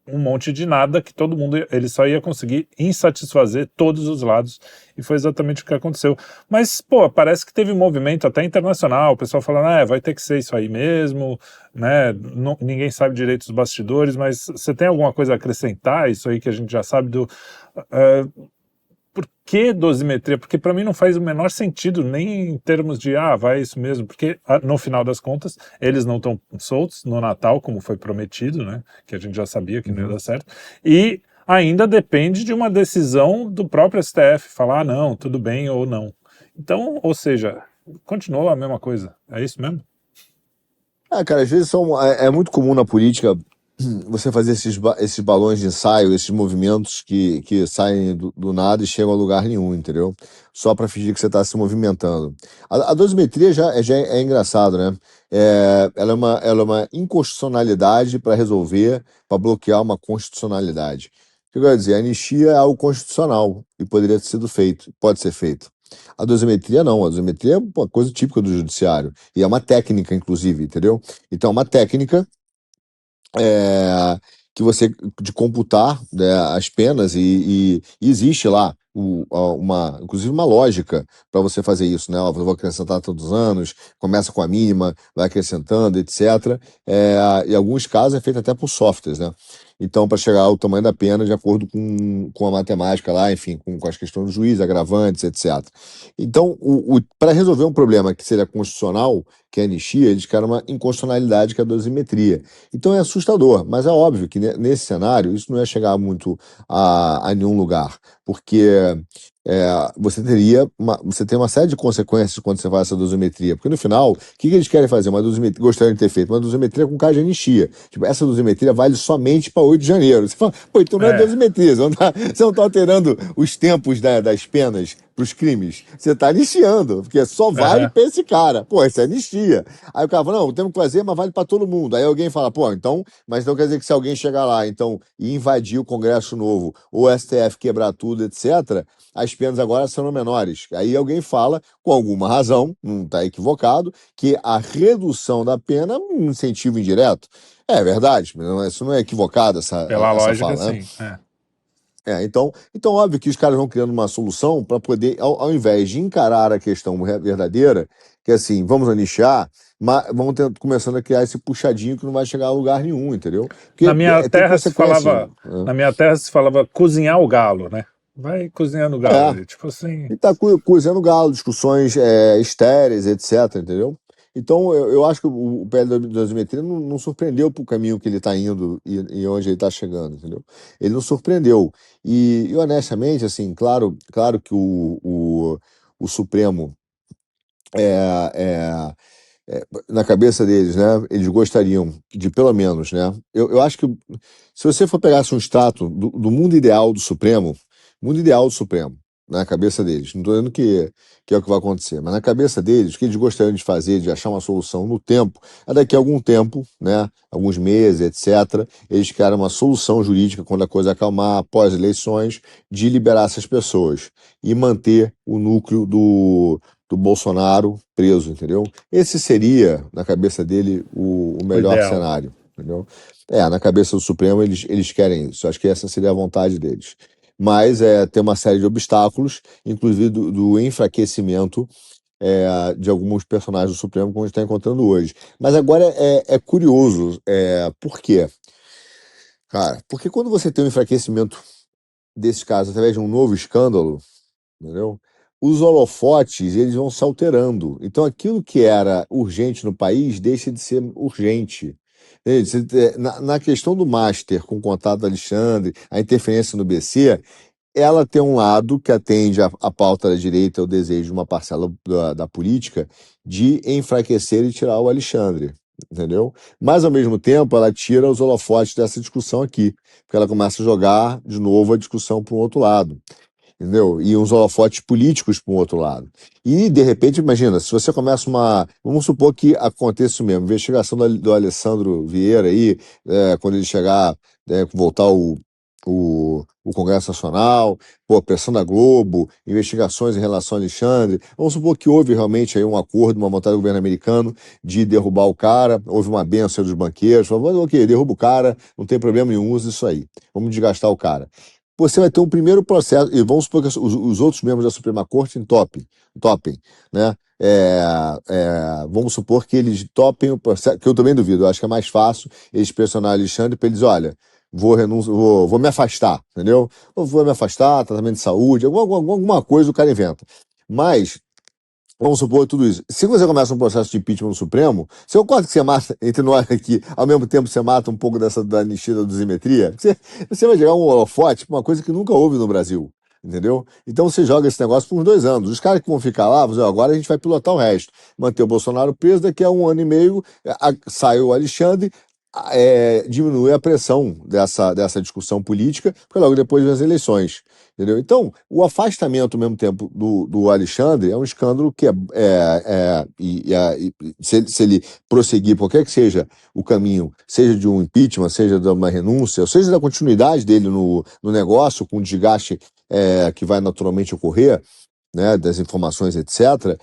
um monte de nada, que todo mundo, ele só ia conseguir insatisfazer todos os lados, e foi exatamente o que aconteceu. Mas, parece que teve um movimento até internacional, o pessoal falando, vai ter que ser isso aí mesmo, né, ninguém sabe direito dos bastidores, mas você tem alguma coisa a acrescentar, isso aí que a gente já sabe por que dosimetria? Porque para mim não faz o menor sentido, nem em termos de, vai isso mesmo, porque no final das contas, eles não estão soltos no Natal, como foi prometido, né, que a gente já sabia que não ia dar certo, e ainda depende de uma decisão do próprio STF, falar não, tudo bem ou não. Então, ou seja, continua a mesma coisa, é isso mesmo? Cara, às vezes é muito comum na política você fazer esses balões de ensaio, esses movimentos que saem do nada e chegam a lugar nenhum, entendeu? Só para fingir que você está se movimentando. A dosimetria já é engraçado, né? Ela é uma inconstitucionalidade para resolver, para bloquear uma constitucionalidade. O que eu quero dizer? A anistia é algo constitucional e poderia ter sido feito, pode ser feito. A dosimetria não, a dosimetria é uma coisa típica do judiciário e é uma técnica, inclusive, entendeu? Então, é uma técnica que você de computar, né, as penas e existe lá inclusive uma lógica para você fazer isso, né? Eu vou acrescentar todos os anos, começa com a mínima, vai acrescentando, etc. Em alguns casos é feito até por softwares, né? Então, para chegar ao tamanho da pena de acordo com a matemática lá, enfim, com as questões do juiz, agravantes, etc. Então, para resolver um problema que seria constitucional, que é a anistia, eles querem uma inconstitucionalidade, que é a dosimetria. Então é assustador, mas é óbvio que nesse cenário isso não ia chegar muito a nenhum lugar, porque você tem uma série de consequências quando você faz essa dosimetria, porque no final, o que eles querem fazer? Gostariam de ter feito uma dosimetria com caso de anistia. Tipo, essa dosimetria vale somente para 8 de janeiro. Você fala, então não é dosimetria, você não está alterando os tempos das penas para os crimes. Você está anistiando, porque só vale para esse cara. Isso é anistia. Aí o cara fala, não, temos que fazer, mas vale para todo mundo. Aí alguém fala, mas não quer dizer que se alguém chegar lá, então, e invadir o Congresso novo, ou o STF quebrar tudo, etc., as penas agora serão menores. Aí alguém fala, com alguma razão, não está equivocado, que a redução da pena é um incentivo indireto. É verdade, isso não é equivocado, Pela lógica, fala, né? sim. Então, óbvio que os caras vão criando uma solução para poder, ao invés de encarar a questão verdadeira, que é assim, vamos anistiar, mas vamos começando a criar esse puxadinho que não vai chegar a lugar nenhum, entendeu? Porque na minha terra se falava cozinhar o galo, né? Vai cozinhando o galo, tipo assim. E tá cozinhando o galo, discussões estéreis, etc, entendeu? Então, eu acho que o PL da dosimetria não surpreendeu pro caminho que ele está indo e onde ele está chegando, entendeu? Ele não surpreendeu. E honestamente, assim, claro que o Supremo na cabeça deles, né? Eles gostariam de, pelo menos, né? Eu acho que se você for pegar um extrato do mundo ideal do Supremo, Na cabeça deles. Não estou dizendo que é o que vai acontecer, mas na cabeça deles, o que eles gostariam de fazer, de achar uma solução no tempo, é daqui a algum tempo, né, alguns meses, etc., eles querem uma solução jurídica quando a coisa acalmar, após eleições, de liberar essas pessoas e manter o núcleo do Bolsonaro preso, entendeu? Esse seria, na cabeça dele, o melhor ideal. cenário, entendeu? Na cabeça do Supremo, eles querem isso. Acho que essa seria a vontade deles. Mas tem uma série de obstáculos, inclusive do enfraquecimento de alguns personagens do Supremo, como a gente está encontrando hoje. Mas agora é curioso, por quê? Cara, porque quando você tem um enfraquecimento desses casos através de um novo escândalo, entendeu? Os holofotes, eles vão se alterando. Então, aquilo que era urgente no país deixa de ser urgente. Entende? Na questão do Master, com o contato do Alexandre, a interferência no BC, ela tem um lado que atende a pauta da direita, o desejo de uma parcela da política de enfraquecer e tirar o Alexandre, entendeu? Mas, ao mesmo tempo, ela tira os holofotes dessa discussão aqui, porque ela começa a jogar de novo a discussão para um outro lado, entendeu? E uns holofotes políticos para um outro lado. E, de repente, imagina, se você começa vamos supor que aconteça isso mesmo, investigação do Alessandro Vieira aí, quando ele chegar, voltar o Congresso Nacional, pressão da Globo, investigações em relação ao Alexandre. Vamos supor que houve realmente aí um acordo, uma vontade do governo americano de derrubar o cara, houve uma benção dos banqueiros, falou, ok, derruba o cara, não tem problema nenhum, usa isso aí, vamos desgastar o cara. Você vai ter um primeiro processo, e vamos supor que os outros membros da Suprema Corte topem, né? Vamos supor que eles topem o processo, que eu também duvido, eu acho que é mais fácil eles pressionar Alexandre para eles, olha, vou me afastar, entendeu? Ou vou me afastar, tratamento de saúde, alguma coisa o cara inventa. Mas, vamos supor tudo isso. Se você começa um processo de impeachment no Supremo, você concorda que você mata, entre nós aqui, ao mesmo tempo você mata um pouco da anistia da dosimetria? Você vai gerar um holofote para uma coisa que nunca houve no Brasil, entendeu? Então você joga esse negócio por uns 2 anos. Os caras que vão ficar lá, vão dizer, agora a gente vai pilotar o resto. Manter o Bolsonaro preso, daqui a 1 ano e meio sai o Alexandre, diminui a pressão dessa discussão política, porque logo depois vem as eleições. Entendeu? Então, o afastamento ao mesmo tempo do Alexandre é um escândalo que se ele prosseguir, qualquer que seja o caminho, seja de um impeachment, seja de uma renúncia, ou seja da continuidade dele no negócio, com o desgaste que vai naturalmente ocorrer, né, das informações, etc.,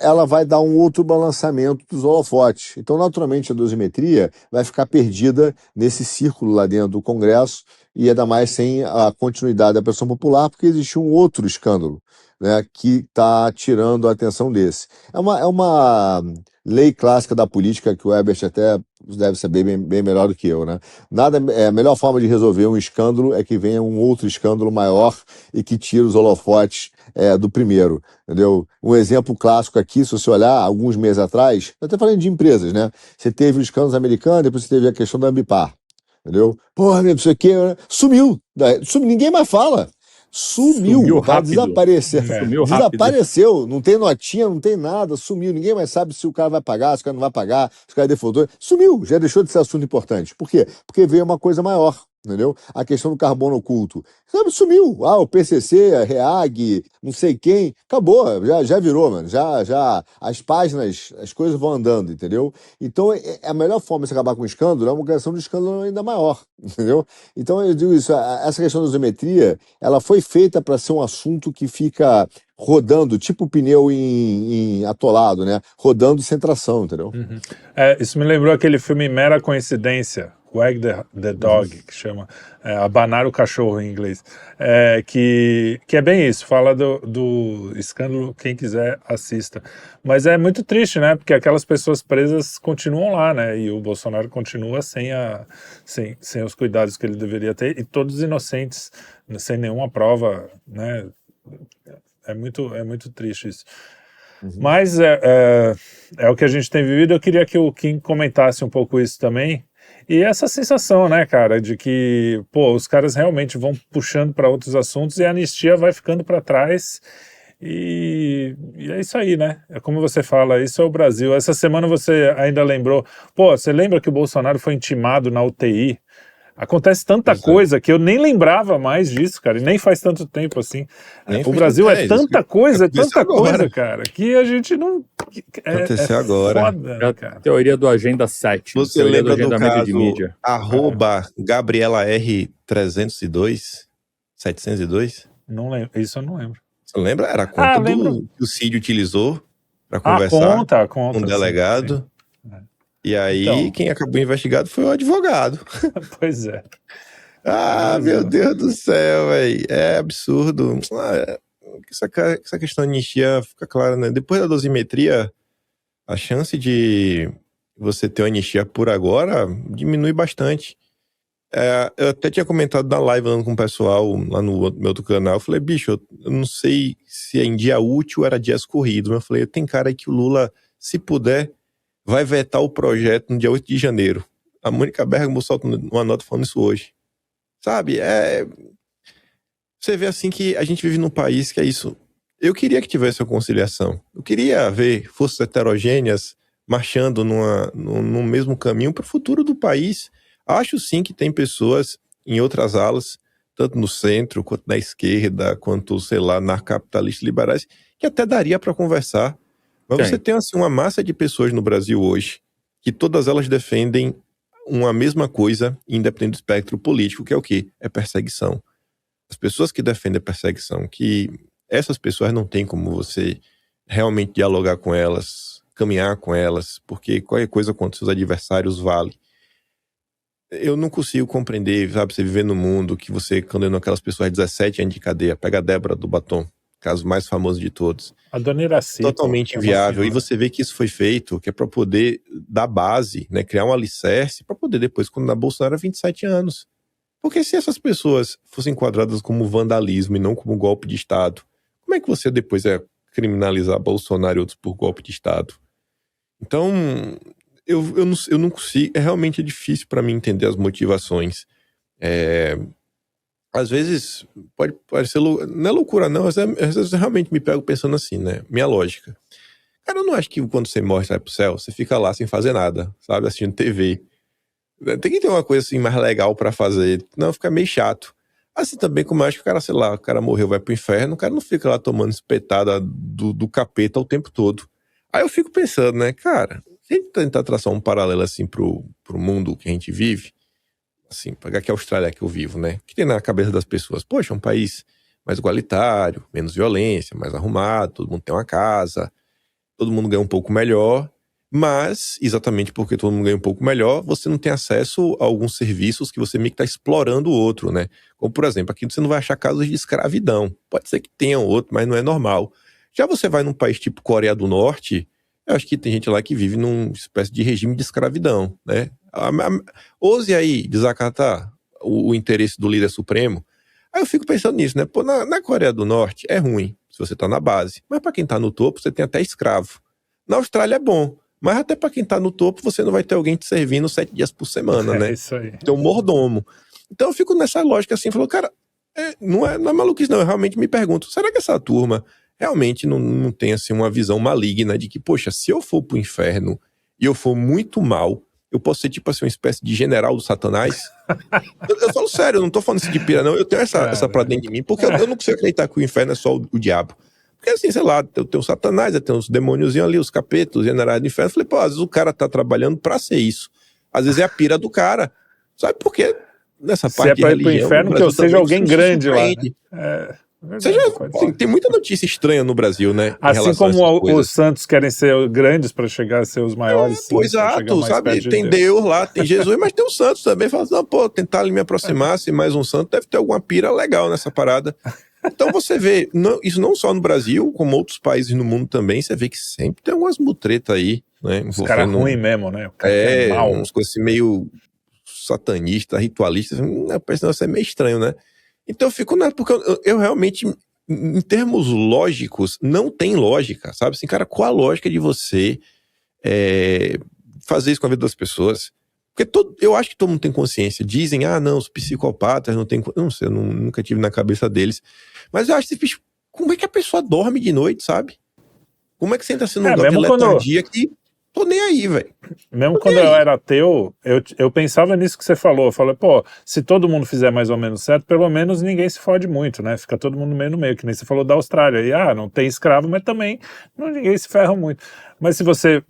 ela vai dar um outro balançamento dos holofotes. Então, naturalmente, a dosimetria vai ficar perdida nesse círculo lá dentro do Congresso, e ainda mais sem a continuidade da pressão popular, porque existe um outro escândalo, né, que está tirando a atenção desse. É uma lei clássica da política que o Ebert até deve saber bem melhor do que eu, né? A melhor forma de resolver um escândalo é que venha um outro escândalo maior e que tire os holofotes do primeiro, entendeu? Um exemplo clássico aqui, se você olhar, alguns meses atrás, eu até falando de empresas, né? Você teve os escândalos americanos, depois você teve a questão da Ambipar, entendeu? Porra, não sei o que, sumiu, ninguém mais fala. Sumiu, vai desaparecer. Desapareceu, não tem notinha, não tem nada, sumiu. Ninguém mais sabe se o cara vai pagar, se o cara não vai pagar, se o cara é defaultou. Sumiu, já deixou de ser assunto importante. Por quê? Porque veio uma coisa maior, entendeu? A questão do carbono oculto. Sumiu. O PCC, a REAG, não sei quem, acabou, já virou, mano. Já as páginas, as coisas vão andando, entendeu? Então, a melhor forma de se acabar com o escândalo é uma criação de escândalo ainda maior, entendeu? Então, eu digo isso, essa questão da dosimetria, ela foi feita para ser um assunto que fica rodando, tipo pneu em atolado, né? Rodando sem tração, entendeu? Uhum. Isso me lembrou aquele filme Mera Coincidência, Wag the Dog, que chama Abanar o Cachorro em inglês, que é bem isso, fala do escândalo, quem quiser assista. Mas é muito triste, né, porque aquelas pessoas presas continuam lá, né, e o Bolsonaro continua sem os cuidados que ele deveria ter, e todos inocentes, sem nenhuma prova, né, é muito triste isso. Uhum. Mas é o que a gente tem vivido. Eu queria que o Kim comentasse um pouco isso também. E essa sensação, né, cara, de que, os caras realmente vão puxando para outros assuntos e a anistia vai ficando para trás. E é isso aí, né? É como você fala, isso é o Brasil. Essa semana você ainda lembrou, você lembra que o Bolsonaro foi intimado na UTI Acontece tanta Pois é. coisa que eu nem lembrava mais disso, cara, e nem faz tanto tempo assim. Nem O faz Brasil tanto- é isso tanta coisa, aconteceu cara, que a gente não. Aconteceu agora. Foda, É né, a cara? teoria do Agenda 7. Você teoria lembra do agendamento de caso mídia. @Gabriela R302, 702? Não lembro. Isso eu não lembro. Você lembra? Era a conta lembro. que o Cid utilizou para conversar Conta, com o sim, delegado. sim. E aí, Então. quem acabou investigado foi o advogado. Pois é. Ah, Pois meu é. Deus do céu, velho. É absurdo. Essa questão da anistia fica clara, né? Depois da dosimetria, a chance de você ter uma anistia por agora diminui bastante. Eu até tinha comentado na live falando com o pessoal lá no meu outro canal. Eu falei, bicho, eu não sei se em dia útil era dias corridos. Mas eu falei, tem cara aí que o Lula, se puder, vai vetar o projeto no dia 8 de janeiro. A Mônica Bergamo solta uma nota falando isso hoje. Sabe? Você vê assim que a gente vive num país que é isso. Eu queria que tivesse a conciliação. Eu queria ver forças heterogêneas marchando no mesmo caminho para o futuro do país. Acho sim que tem pessoas em outras alas, tanto no centro, quanto na esquerda, quanto, sei lá, anarcapitalistas liberais, que até daria para conversar. Mas Tem. você tem assim, uma massa de pessoas no Brasil hoje, que todas elas defendem uma mesma coisa, independente do espectro político, que é o quê? É perseguição. As pessoas que defendem a perseguição, que essas pessoas não tem como você realmente dialogar com elas, caminhar com elas, porque qualquer coisa contra seus adversários vale. Eu não consigo compreender, sabe, você viver no mundo que você condenou aquelas pessoas 17 anos de cadeia. Pega a Débora do Batom, caso mais famoso de todos. A dona Iraci. Totalmente inviável. E você vê que isso foi feito, que é para poder dar base, né, criar um alicerce, para poder depois condenar Bolsonaro a 27 anos. Porque se essas pessoas fossem enquadradas como vandalismo e não como golpe de Estado, como é que você depois ia criminalizar Bolsonaro e outros por golpe de Estado? Então, eu não consigo, realmente difícil para mim entender as motivações. Às vezes, pode parecer, não é loucura não, às vezes eu realmente me pego pensando assim, né, minha lógica. Cara, eu não acho que quando você morre e sai pro céu, você fica lá sem fazer nada, sabe, assistindo TV. Tem que ter uma coisa assim mais legal pra fazer, não fica meio chato. Assim também como eu acho que o cara, sei lá, o cara morreu, vai pro inferno, o cara não fica lá tomando espetada do capeta o tempo todo. Aí eu fico pensando, né, cara, se a gente tentar traçar um paralelo assim pro mundo que a gente vive, assim, pegar aqui a Austrália que eu vivo, né, que tem na cabeça das pessoas, poxa, é um país mais igualitário, menos violência, mais arrumado, todo mundo tem uma casa, todo mundo ganha um pouco melhor. Mas, exatamente porque todo mundo ganha um pouco melhor, você não tem acesso a alguns serviços que você meio que está explorando o outro, né? Como, por exemplo, aqui você não vai achar casos de escravidão. Pode ser que tenha outro, mas não é normal. Já você vai num país tipo Coreia do Norte, eu acho que tem gente lá que vive numa espécie de regime de escravidão, né? Ouse aí desacatar o interesse do líder supremo. Aí eu fico pensando nisso, né? Pô, na Coreia do Norte é ruim, se você tá na base. Mas para quem tá no topo, você tem até escravo. Na Austrália é bom. Mas até pra quem tá no topo, você não vai ter alguém te servindo 7 dias por semana, né? É isso aí. Tem um mordomo. Então eu fico nessa lógica assim, falou, cara, não é maluquice não, eu realmente me pergunto, será que essa turma realmente não tem assim uma visão maligna de que, poxa, se eu for pro inferno e eu for muito mal, eu posso ser tipo assim uma espécie de general do Satanás? eu falo sério, eu não tô falando isso de pira não, eu tenho essa pra dentro de mim, porque eu não consigo acreditar que o inferno é só o diabo. Porque assim, sei lá, tem o Satanás, tem os demôniozinhos ali, os capetos, os generais do inferno. Eu falei, pô, às vezes o cara tá trabalhando pra ser isso. Às vezes é a pira do cara. Sabe por quê? Nessa Se parte é pra ir de pro religião, inferno, que eu seja alguém grande lá. Né? Verdade, tem muita notícia estranha no Brasil, né? Assim como os santos querem ser grandes para chegar a ser os maiores. Pois exato, sabe? Tem Deus lá, tem Jesus, mas tem os santos também. Fala assim, não, pô, tentar ali me aproximar, se mais um santo, deve ter alguma pira legal nessa parada. Então você vê, isso não só no Brasil, como outros países no mundo também, você vê que sempre tem algumas mutretas aí, né? Os caras ruins mesmo, né? O cara mal. Uns coisas assim meio satanistas, ritualistas, parece que é meio estranho, né? Então eu fico, porque eu realmente, em termos lógicos, não tem lógica, sabe? Assim, cara, qual a lógica de você fazer isso com a vida das pessoas? Porque eu acho que todo mundo tem consciência. Dizem, não, os psicopatas não têm... Não sei, eu nunca tive na cabeça deles. Mas eu acho que, bicho, como é que a pessoa dorme de noite, sabe? Como é que você entra assim num lugar de letargia que Tô nem aí, velho. Mesmo Tô quando nem eu aí. era ateu, eu pensava nisso que você falou. Eu falei, pô, se todo mundo fizer mais ou menos certo, pelo menos ninguém se fode muito, né? Fica todo mundo meio no meio, que nem você falou da Austrália. E, não tem escravo, mas também ninguém se ferra muito. Mas se você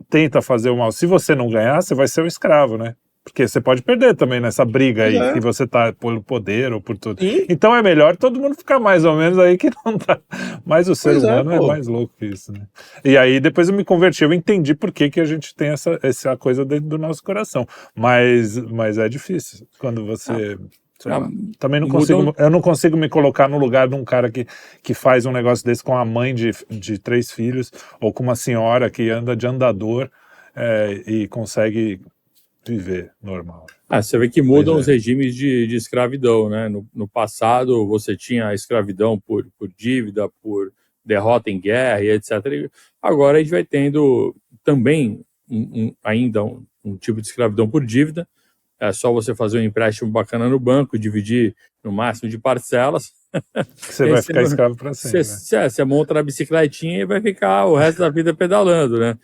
tenta fazer o mal, se você não ganhar, você vai ser o escravo, né? Porque você pode perder também nessa briga Pois aí, é. que você tá pelo poder ou por tudo. Sim, Então é melhor todo mundo ficar mais ou menos aí que não tá. Mas o ser pois é, humano é pô. mais louco que isso, né? E aí depois eu me converti, eu entendi por que a gente tem essa coisa dentro do nosso coração. Mas é difícil quando você, sei Ah, lá, também não mudam. consigo, eu não consigo me colocar no lugar de um cara que faz um negócio desse com a mãe de 3 filhos, ou com uma senhora que anda de andador e consegue viver normal. Você vê que Pois mudam os é. regimes de escravidão, né? No passado, você tinha a escravidão por dívida, por derrota em guerra e etc. E agora a gente vai tendo também ainda um tipo de escravidão por dívida. É só você fazer um empréstimo bacana no banco, dividir no máximo de parcelas. Que você E aí vai ficar escravo para sempre, né? você monta na bicicletinha e vai ficar o resto da vida pedalando, né?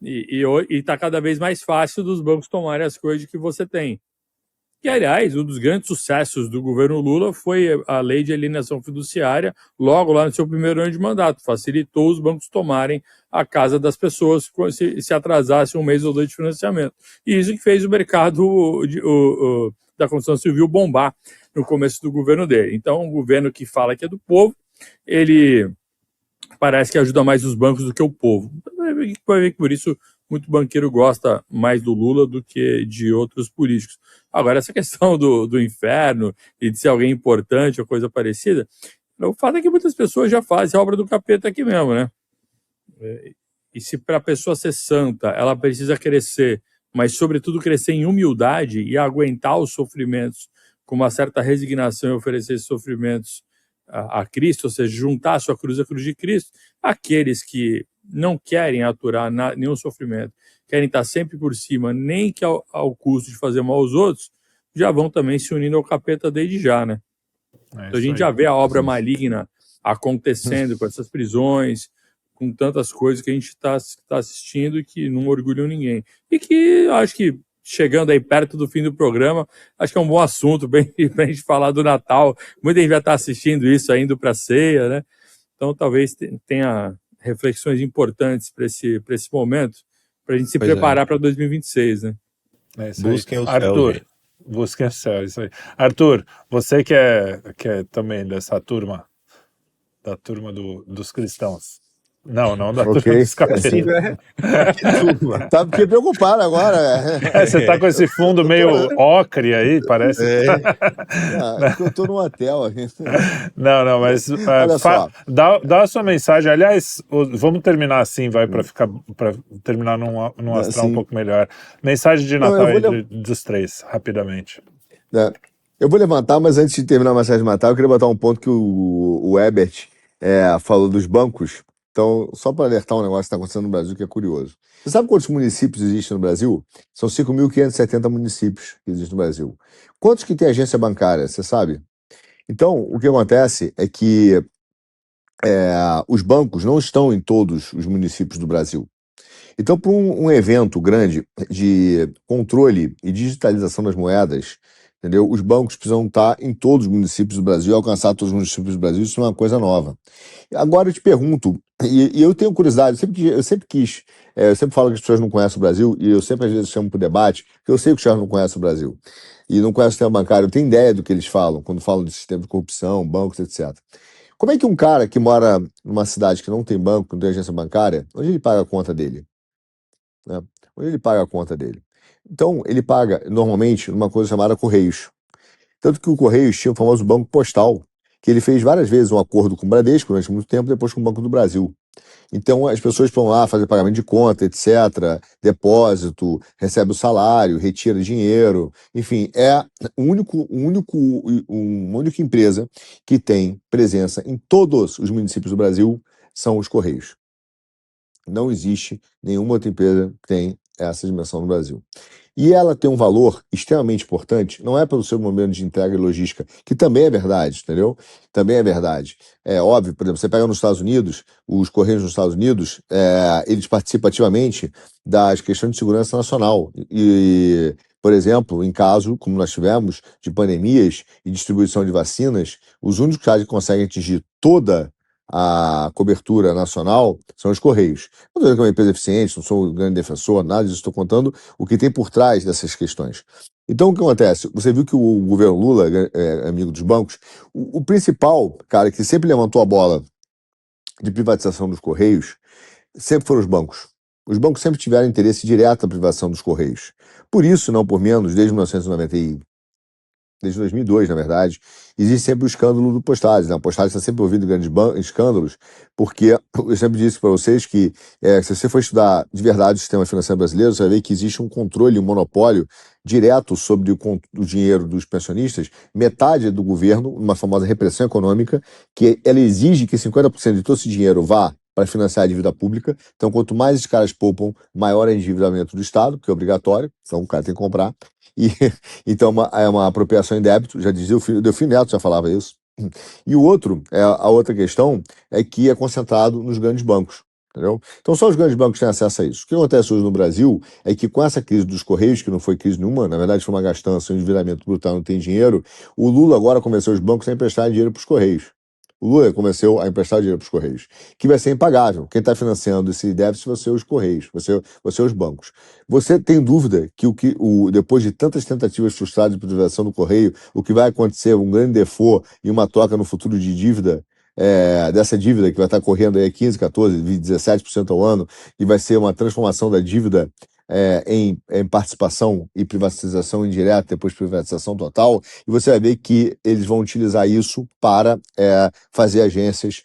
E tá cada vez mais fácil dos bancos tomarem as coisas que você tem. Que, aliás, um dos grandes sucessos do governo Lula foi a lei de alienação fiduciária, logo lá no seu primeiro ano de mandato. Facilitou os bancos tomarem a casa das pessoas se atrasasse um mês ou dois de financiamento. E isso que fez o mercado da construção civil bombar no começo do governo dele. Então, um governo que fala que é do povo, ele parece que ajuda mais os bancos do que o povo. Vai ver que por isso muito banqueiro gosta mais do Lula do que de outros políticos. Agora, essa questão do inferno e de ser alguém importante ou coisa parecida, o fato é que muitas pessoas já fazem a obra do capeta aqui mesmo, né? E se para a pessoa ser santa, ela precisa crescer, mas sobretudo crescer em humildade e aguentar os sofrimentos com uma certa resignação e oferecer esses sofrimentos a Cristo, ou seja, juntar a sua cruz à cruz de Cristo, aqueles que não querem aturar nenhum sofrimento, querem estar sempre por cima, nem que ao custo de fazer mal aos outros, já vão também se unindo ao capeta desde já, né? Então a gente já vê a obra maligna acontecendo com essas prisões, com tantas coisas que a gente está assistindo e que não orgulham ninguém. E que acho que chegando aí perto do fim do programa, acho que é um bom assunto para a gente falar do Natal. Muita gente já está assistindo isso ainda para a ceia, né? Então talvez tenha reflexões importantes para esse momento, para a gente se Pois é. preparar para 2026, né? É isso aí. Busquem o céu, Arthur, gente. busquem o céu, isso aí. Arthur, você que é também dessa turma, da turma dos cristãos. Não da turma Ok. dos capetas. Assim, né? Que turma. Tá porque preocupado agora. Você tá com esse fundo meio ocre aí, parece. Porque eu tô no hotel aqui. Não, mas Olha só. dá a sua mensagem. Aliás, vamos terminar assim, vai, para terminar num astral um Sim. pouco melhor. Mensagem de Não, Natal eu vou aí dos três, rapidamente. Eu vou levantar, mas antes de terminar a mensagem de Natal, eu queria botar um ponto que o Ebert falou dos bancos. Então, só para alertar um negócio que está acontecendo no Brasil que é curioso. Você sabe quantos municípios existem no Brasil? São 5.570 municípios que existem no Brasil. Quantos que tem agência bancária? Você sabe? Então, o que acontece é que os bancos não estão em todos os municípios do Brasil. Então, para um evento grande de controle e digitalização das moedas, entendeu? Os bancos precisam estar em todos os municípios do Brasil, alcançar todos os municípios do Brasil, isso não é uma coisa nova. Agora eu te pergunto, e eu tenho curiosidade, eu sempre quis, eu sempre falo que as pessoas não conhecem o Brasil, e eu sempre às vezes chamo para o debate, porque eu sei que os caras não conhecem o Brasil, e não conhecem o sistema bancário, eu tenho ideia do que eles falam, quando falam de sistema de corrupção, bancos, etc. Como é que um cara que mora numa cidade que não tem banco, não tem agência bancária, onde ele paga a conta dele? Né? Onde ele paga a conta dele? Então, ele paga normalmente numa coisa chamada Correios. Tanto que o Correios tinha o famoso Banco Postal, que ele fez várias vezes um acordo com o Bradesco durante muito tempo, depois com o Banco do Brasil. Então, as pessoas vão lá fazer pagamento de conta, etc., depósito, recebe o salário, retira dinheiro, enfim, é uma única empresa que tem presença em todos os municípios do Brasil, são os Correios. Não existe nenhuma outra empresa que tem essa dimensão no Brasil. E ela tem um valor extremamente importante, não é pelo seu momento de entrega e logística, que também é verdade, entendeu? Também é verdade. É óbvio, por exemplo, você pega nos Estados Unidos, os Correios nos Estados Unidos, eles participam ativamente das questões de segurança nacional. E, por exemplo, em caso, como nós tivemos, de pandemias e distribuição de vacinas, os únicos casos que conseguem atingir toda a cobertura nacional são os Correios. Não estou dizendo que é uma empresa eficiente, não sou um grande defensor, nada disso, estou contando o que tem por trás dessas questões. Então, o que acontece? Você viu que o governo Lula é amigo dos bancos. O principal, cara, que sempre levantou a bola de privatização dos Correios, sempre foram os bancos. Os bancos sempre tiveram interesse direto na privatização dos Correios. Por isso, não por menos, desde 2002, na verdade, existe sempre o escândalo do Postales, né? A Postales está sempre ouvindo grandes escândalos, porque eu sempre disse para vocês que se você for estudar de verdade o sistema financeiro brasileiro, você vai ver que existe um controle, um monopólio direto sobre o dinheiro dos pensionistas, metade do governo, uma famosa repressão econômica, que ela exige que 50% de todo esse dinheiro vá para financiar a dívida pública. Então, quanto mais esses caras poupam, maior é o endividamento do Estado, que é obrigatório, então o cara tem que comprar. E, então, é uma apropriação em débito, já dizia o Delfim Neto, já falava isso. E o outro, a outra questão, é que é concentrado nos grandes bancos. Entendeu? Então, só os grandes bancos têm acesso a isso. O que acontece hoje no Brasil é que, com essa crise dos Correios, que não foi crise nenhuma, na verdade foi uma gastança, um endividamento brutal, não tem dinheiro, o Lula agora começou os bancos a emprestar dinheiro para os Correios. O Lula começou a emprestar dinheiro para os Correios, que vai ser impagável. Quem está financiando esse déficit vai ser os Correios, vai ser os bancos. Você tem dúvida que depois de tantas tentativas frustradas de privatização do Correio, o que vai acontecer, um grande default e uma troca no futuro de dívida, dessa dívida que vai estar correndo aí 15, 14, 17% ao ano, e vai ser uma transformação da dívida em participação e privatização indireta, depois privatização total, e você vai ver que eles vão utilizar isso para fazer agências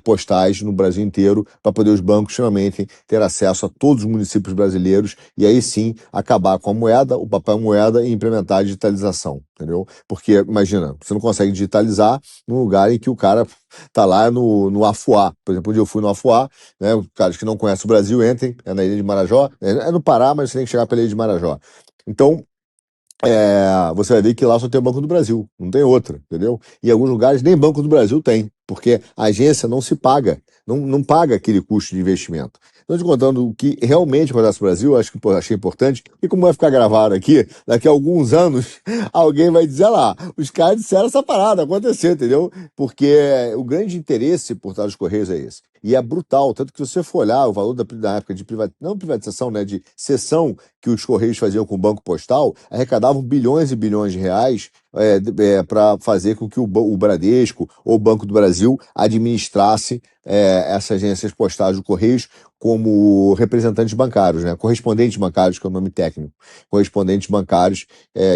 postais no Brasil inteiro, para poder os bancos finalmente ter acesso a todos os municípios brasileiros, e aí sim acabar com a moeda, o papel moeda, e implementar a digitalização, entendeu? Porque, imagina, você não consegue digitalizar num lugar em que o cara tá lá no Afuá. Por exemplo, onde eu fui no Afuá, né? Os caras que não conhecem o Brasil, entrem, é na Ilha de Marajó, é no Pará, mas você tem que chegar pela Ilha de Marajó. Então, você vai ver que lá só tem o Banco do Brasil, não tem outra, entendeu? E em alguns lugares nem Banco do Brasil tem, porque a agência não se paga, não paga aquele custo de investimento. Estou te contando o que realmente acontece no Brasil, acho que achei importante, e como vai ficar gravado aqui, daqui a alguns anos, alguém vai dizer lá, os caras disseram essa parada, aconteceu, entendeu? Porque o grande interesse por trás dos Correios é esse. E é brutal, tanto que se você for olhar o valor da época de não privatização, né, de cessão que os Correios faziam com o Banco Postal, arrecadavam bilhões e bilhões de reais para fazer com que o Bradesco ou o Banco do Brasil administrasse essas agências postais do Correios como representantes bancários, né? Correspondentes bancários, que é o nome técnico, correspondentes bancários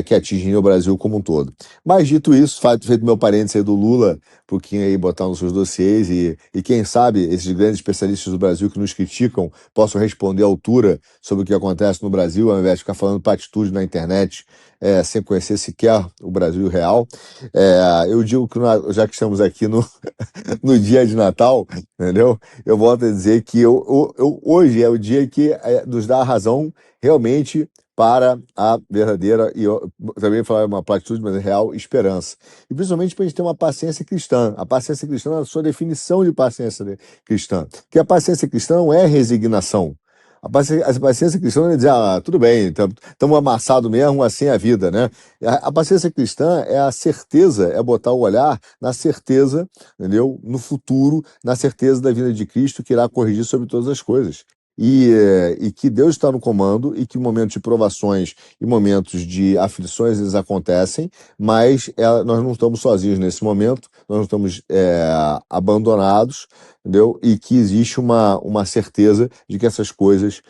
que atingem o Brasil como um todo. Mas dito isso, feito meu parênteses aí do Lula, pouquinho aí botar nos seus dossiês e quem sabe esses grandes especialistas do Brasil que nos criticam possam responder à altura sobre o que acontece no Brasil, ao invés de ficar falando platitude na internet, sem conhecer sequer o Brasil real. Eu digo que já que estamos aqui no dia de Natal, entendeu? Eu volto a dizer que hoje é o dia que nos dá a razão realmente para a verdadeira, e eu também falar uma platitude, mas é real, esperança. E principalmente para a gente ter uma paciência cristã. A paciência cristã é a sua definição de paciência cristã. Que a paciência cristã não é resignação. A paciência cristã não é dizer, tudo bem, estamos amassados mesmo, assim é a vida, né? A paciência cristã é a certeza, é botar o olhar na certeza, entendeu? No futuro, na certeza da vinda de Cristo, que irá corrigir sobre todas as coisas. E que Deus está no comando e que momentos de provações e momentos de aflições eles acontecem, mas nós não estamos sozinhos nesse momento, nós não estamos abandonados, entendeu? E que existe uma certeza de que essas coisas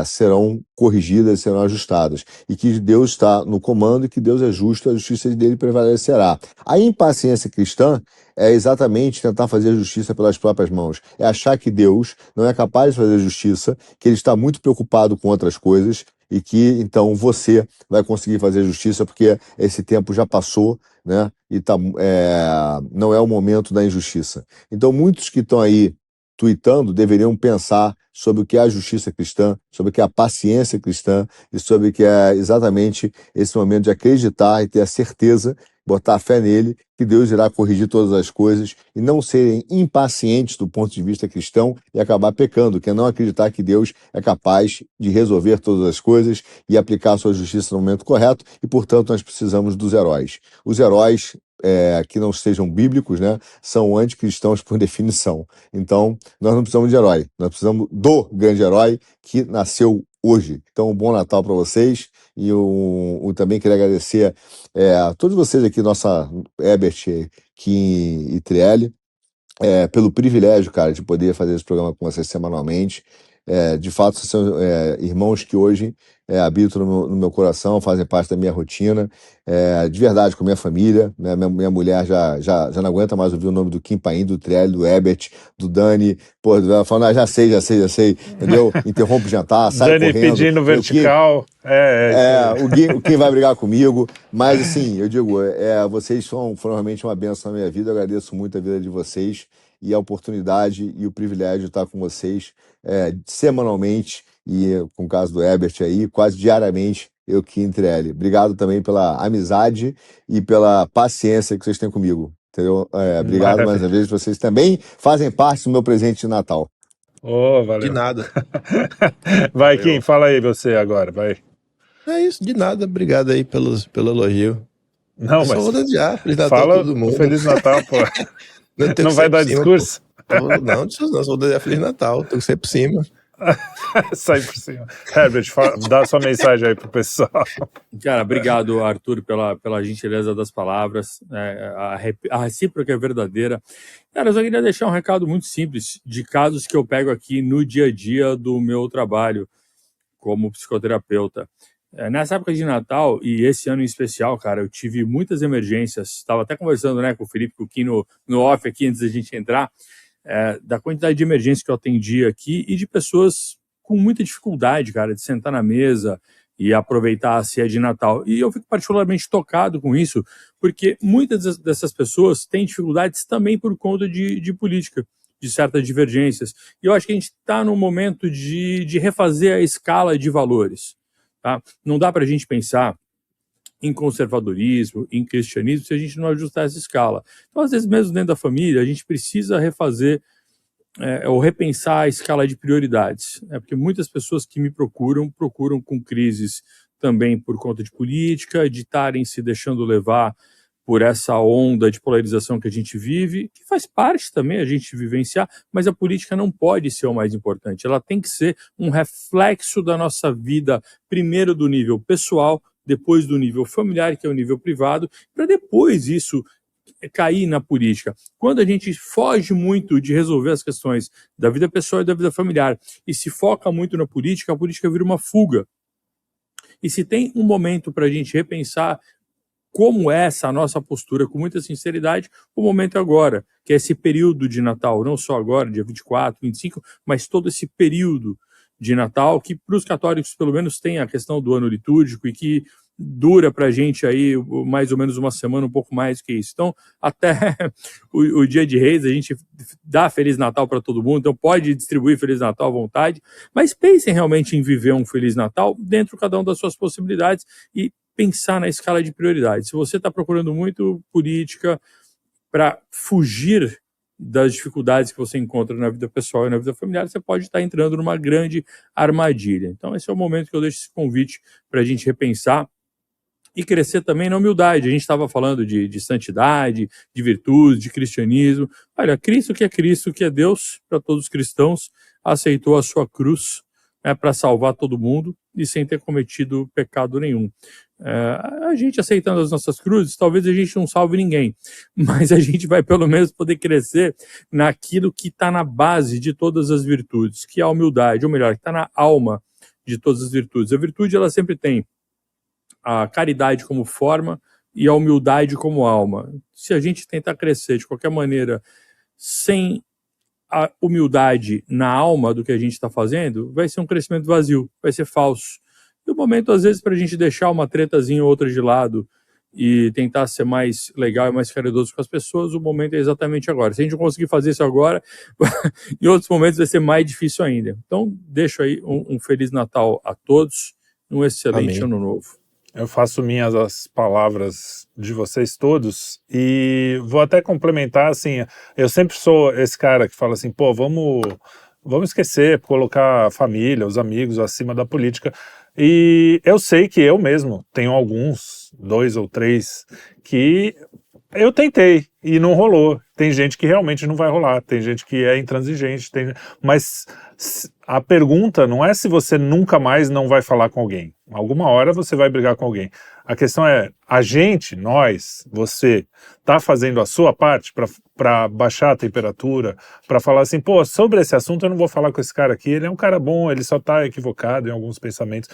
serão corrigidas, serão ajustadas, e que Deus está no comando e que Deus é justo, a justiça dele prevalecerá. A impaciência cristã é exatamente tentar fazer a justiça pelas próprias mãos. É achar que Deus não é capaz de fazer justiça, que ele está muito preocupado com outras coisas e que, então, você vai conseguir fazer justiça porque esse tempo já passou, né? E não é o momento da injustiça. Então, muitos que estão aí tuitando deveriam pensar sobre o que é a justiça cristã, sobre o que é a paciência cristã e sobre o que é exatamente esse momento de acreditar e ter a certeza, botar a fé nele, que Deus irá corrigir todas as coisas e não serem impacientes do ponto de vista cristão e acabar pecando, que é não acreditar que Deus é capaz de resolver todas as coisas e aplicar a sua justiça no momento correto e, portanto, nós precisamos dos heróis. Os heróis que não sejam bíblicos, né, são anticristãos por definição. Então, nós não precisamos de herói, nós precisamos do grande herói que nasceu hoje. Então, um bom Natal para vocês e eu também queria agradecer a todos vocês aqui, nossa Herbert, Kim e Trielli, pelo privilégio, cara, de poder fazer esse programa com vocês semanalmente. De fato, vocês são irmãos que hoje habitam no meu coração, fazem parte da minha rotina, de verdade, com a minha família, né? Minha mulher já não aguenta mais ouvir o nome do Kim Paim, do Trielli, do Herbert, do Dani, pô, ela fala, já sei, entendeu? Interrompe o jantar, sai Dani correndo. pedindo vertical. O Kim vai brigar comigo, mas assim, eu digo, vocês foram realmente uma bênção na minha vida, eu agradeço muito a vida de vocês e a oportunidade e o privilégio de estar com vocês semanalmente e com o caso do Herbert aí, quase diariamente, eu que entre ele. Obrigado também pela amizade e pela paciência que vocês têm comigo, entendeu? Obrigado mais uma vez, vocês também fazem parte do meu presente de Natal. Valeu. De nada. Vai, Kim, fala aí você agora, vai. É isso, de nada. Obrigado aí pelo elogio. Não, Só mas vou desejar Feliz Natal fala a todo mundo. Feliz Natal, pô. Não vai dar discurso? Não, só vou desejar Feliz Natal. Tenho que ser por cima. Sai por cima. Herbert, dá sua mensagem aí pro pessoal. Cara, obrigado, Arthur, pela gentileza das palavras. A recíproca é verdadeira. Cara, eu só queria deixar um recado muito simples de casos que eu pego aqui no dia a dia do meu trabalho como psicoterapeuta. Nessa época de Natal, e esse ano em especial, cara, eu tive muitas emergências. Estava até conversando, né, com o Felipe, com o Kim no off aqui, antes da gente entrar, da quantidade de emergências que eu atendi aqui e de pessoas com muita dificuldade, cara, de sentar na mesa e aproveitar a ceia de Natal. E eu fico particularmente tocado com isso, porque muitas dessas pessoas têm dificuldades também por conta de política, de certas divergências. E eu acho que a gente está num momento de refazer a escala de valores. Tá? Não dá para a gente pensar em conservadorismo, em cristianismo, se a gente não ajustar essa escala. Então, às vezes, mesmo dentro da família, a gente precisa refazer ou repensar a escala de prioridades. Porque muitas pessoas que me procuram com crises também por conta de política, de estarem se deixando levar por essa onda de polarização que a gente vive, que faz parte também a gente vivenciar, mas a política não pode ser o mais importante. Ela tem que ser um reflexo da nossa vida, primeiro do nível pessoal, depois do nível familiar, que é o nível privado, para depois isso cair na política. Quando a gente foge muito de resolver as questões da vida pessoal e da vida familiar e se foca muito na política, a política vira uma fuga. E se tem um momento para a gente repensar como é essa nossa postura, com muita sinceridade, o momento é agora, que é esse período de Natal, não só agora, dia 24, 25, mas todo esse período de Natal, que para os católicos pelo menos tem a questão do ano litúrgico e que dura para a gente aí mais ou menos uma semana, um pouco mais que isso. Então, até o dia de Reis, a gente dá Feliz Natal para todo mundo, então pode distribuir Feliz Natal à vontade, mas pensem realmente em viver um Feliz Natal dentro cada uma das suas possibilidades e pensar na escala de prioridades. Se você está procurando muito política para fugir das dificuldades que você encontra na vida pessoal e na vida familiar, você pode estar entrando numa grande armadilha. Então, esse é o momento que eu deixo esse convite para a gente repensar e crescer também na humildade. A gente estava falando de santidade, de virtude, de cristianismo. Olha, Cristo, que é Deus para todos os cristãos, aceitou a sua cruz para salvar todo mundo e sem ter cometido pecado nenhum. A gente aceitando as nossas cruzes, talvez a gente não salve ninguém, mas a gente vai pelo menos poder crescer naquilo que está na base de todas as virtudes, que é a humildade, ou melhor, que está na alma de todas as virtudes. A virtude, ela sempre tem a caridade como forma e a humildade como alma. Se a gente tentar crescer de qualquer maneira sem a humildade na alma do que a gente está fazendo, vai ser um crescimento vazio, vai ser falso. E o momento, às vezes, para a gente deixar uma tretazinha ou outra de lado e tentar ser mais legal e mais caridoso com as pessoas, o momento é exatamente agora. Se a gente não conseguir fazer isso agora, em outros momentos vai ser mais difícil ainda. Então, deixo aí um Feliz Natal a todos, um excelente Amém. Ano Novo. Eu faço minhas as palavras de vocês todos e vou até complementar, assim, eu sempre sou esse cara que fala assim, pô, vamos esquecer, colocar a família, os amigos acima da política. E eu sei que eu mesmo tenho alguns, 2 ou 3, que eu tentei e não rolou. Tem gente que realmente não vai rolar, tem gente que é intransigente, mas a pergunta não é se você nunca mais não vai falar com alguém. Alguma hora você vai brigar com alguém. A questão é, a gente, nós, você, tá fazendo a sua parte para baixar a temperatura, para falar assim, pô, sobre esse assunto eu não vou falar com esse cara aqui, ele é um cara bom, ele só tá equivocado em alguns pensamentos.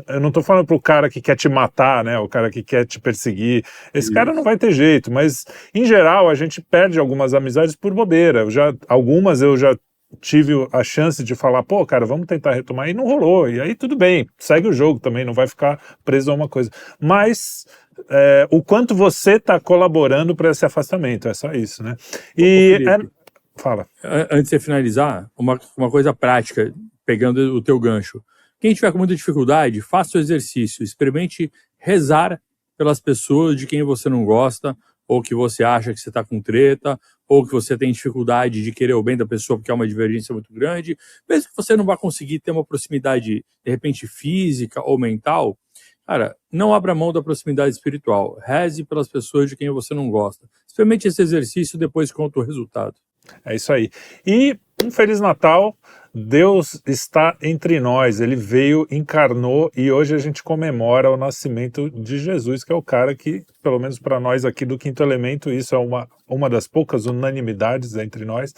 Eu não tô falando pro cara que quer te matar, né, o cara que quer te perseguir. Esse cara não vai ter jeito, mas em geral a gente perde algumas amizades por bobeira. Algumas eu já tive a chance de falar, pô, cara, vamos tentar retomar, e não rolou, e aí tudo bem, segue o jogo também, não vai ficar preso a uma coisa, mas o quanto você está colaborando para esse afastamento, é só isso, né? E fala. Antes de você finalizar, uma coisa prática, pegando o teu gancho, quem tiver com muita dificuldade, faça o exercício, experimente rezar pelas pessoas de quem você não gosta, ou que você acha que você está com treta, ou que você tem dificuldade de querer o bem da pessoa porque há uma divergência muito grande, mesmo que você não vá conseguir ter uma proximidade, de repente, física ou mental, cara, não abra mão da proximidade espiritual. Reze pelas pessoas de quem você não gosta. Experimente esse exercício e depois conta o resultado. É isso aí. E um Feliz Natal. Deus está entre nós, ele veio, encarnou e hoje a gente comemora o nascimento de Jesus, que é o cara que, pelo menos para nós aqui do Quinto Elemento, isso é uma das poucas unanimidades entre nós,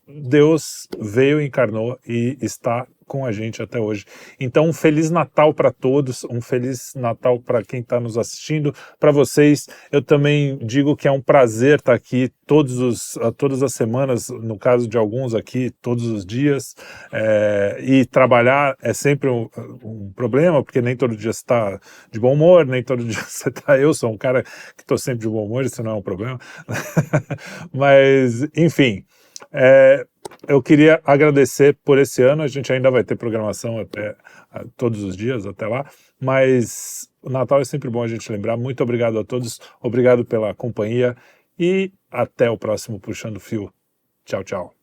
Deus veio, encarnou e está com a gente até hoje. Então, um Feliz Natal para todos, um Feliz Natal para quem está nos assistindo, para vocês. Eu também digo que é um prazer estar aqui todas as semanas, no caso de alguns aqui, todos os dias, e trabalhar é sempre um problema, porque nem todo dia você está de bom humor, nem todo dia você está... Eu sou um cara que estou sempre de bom humor, isso não é um problema. Mas, enfim... eu queria agradecer por esse ano, a gente ainda vai ter programação todos os dias até lá, mas o Natal é sempre bom a gente lembrar. Muito obrigado a todos, obrigado pela companhia e até o próximo Puxando Fio. Tchau, tchau.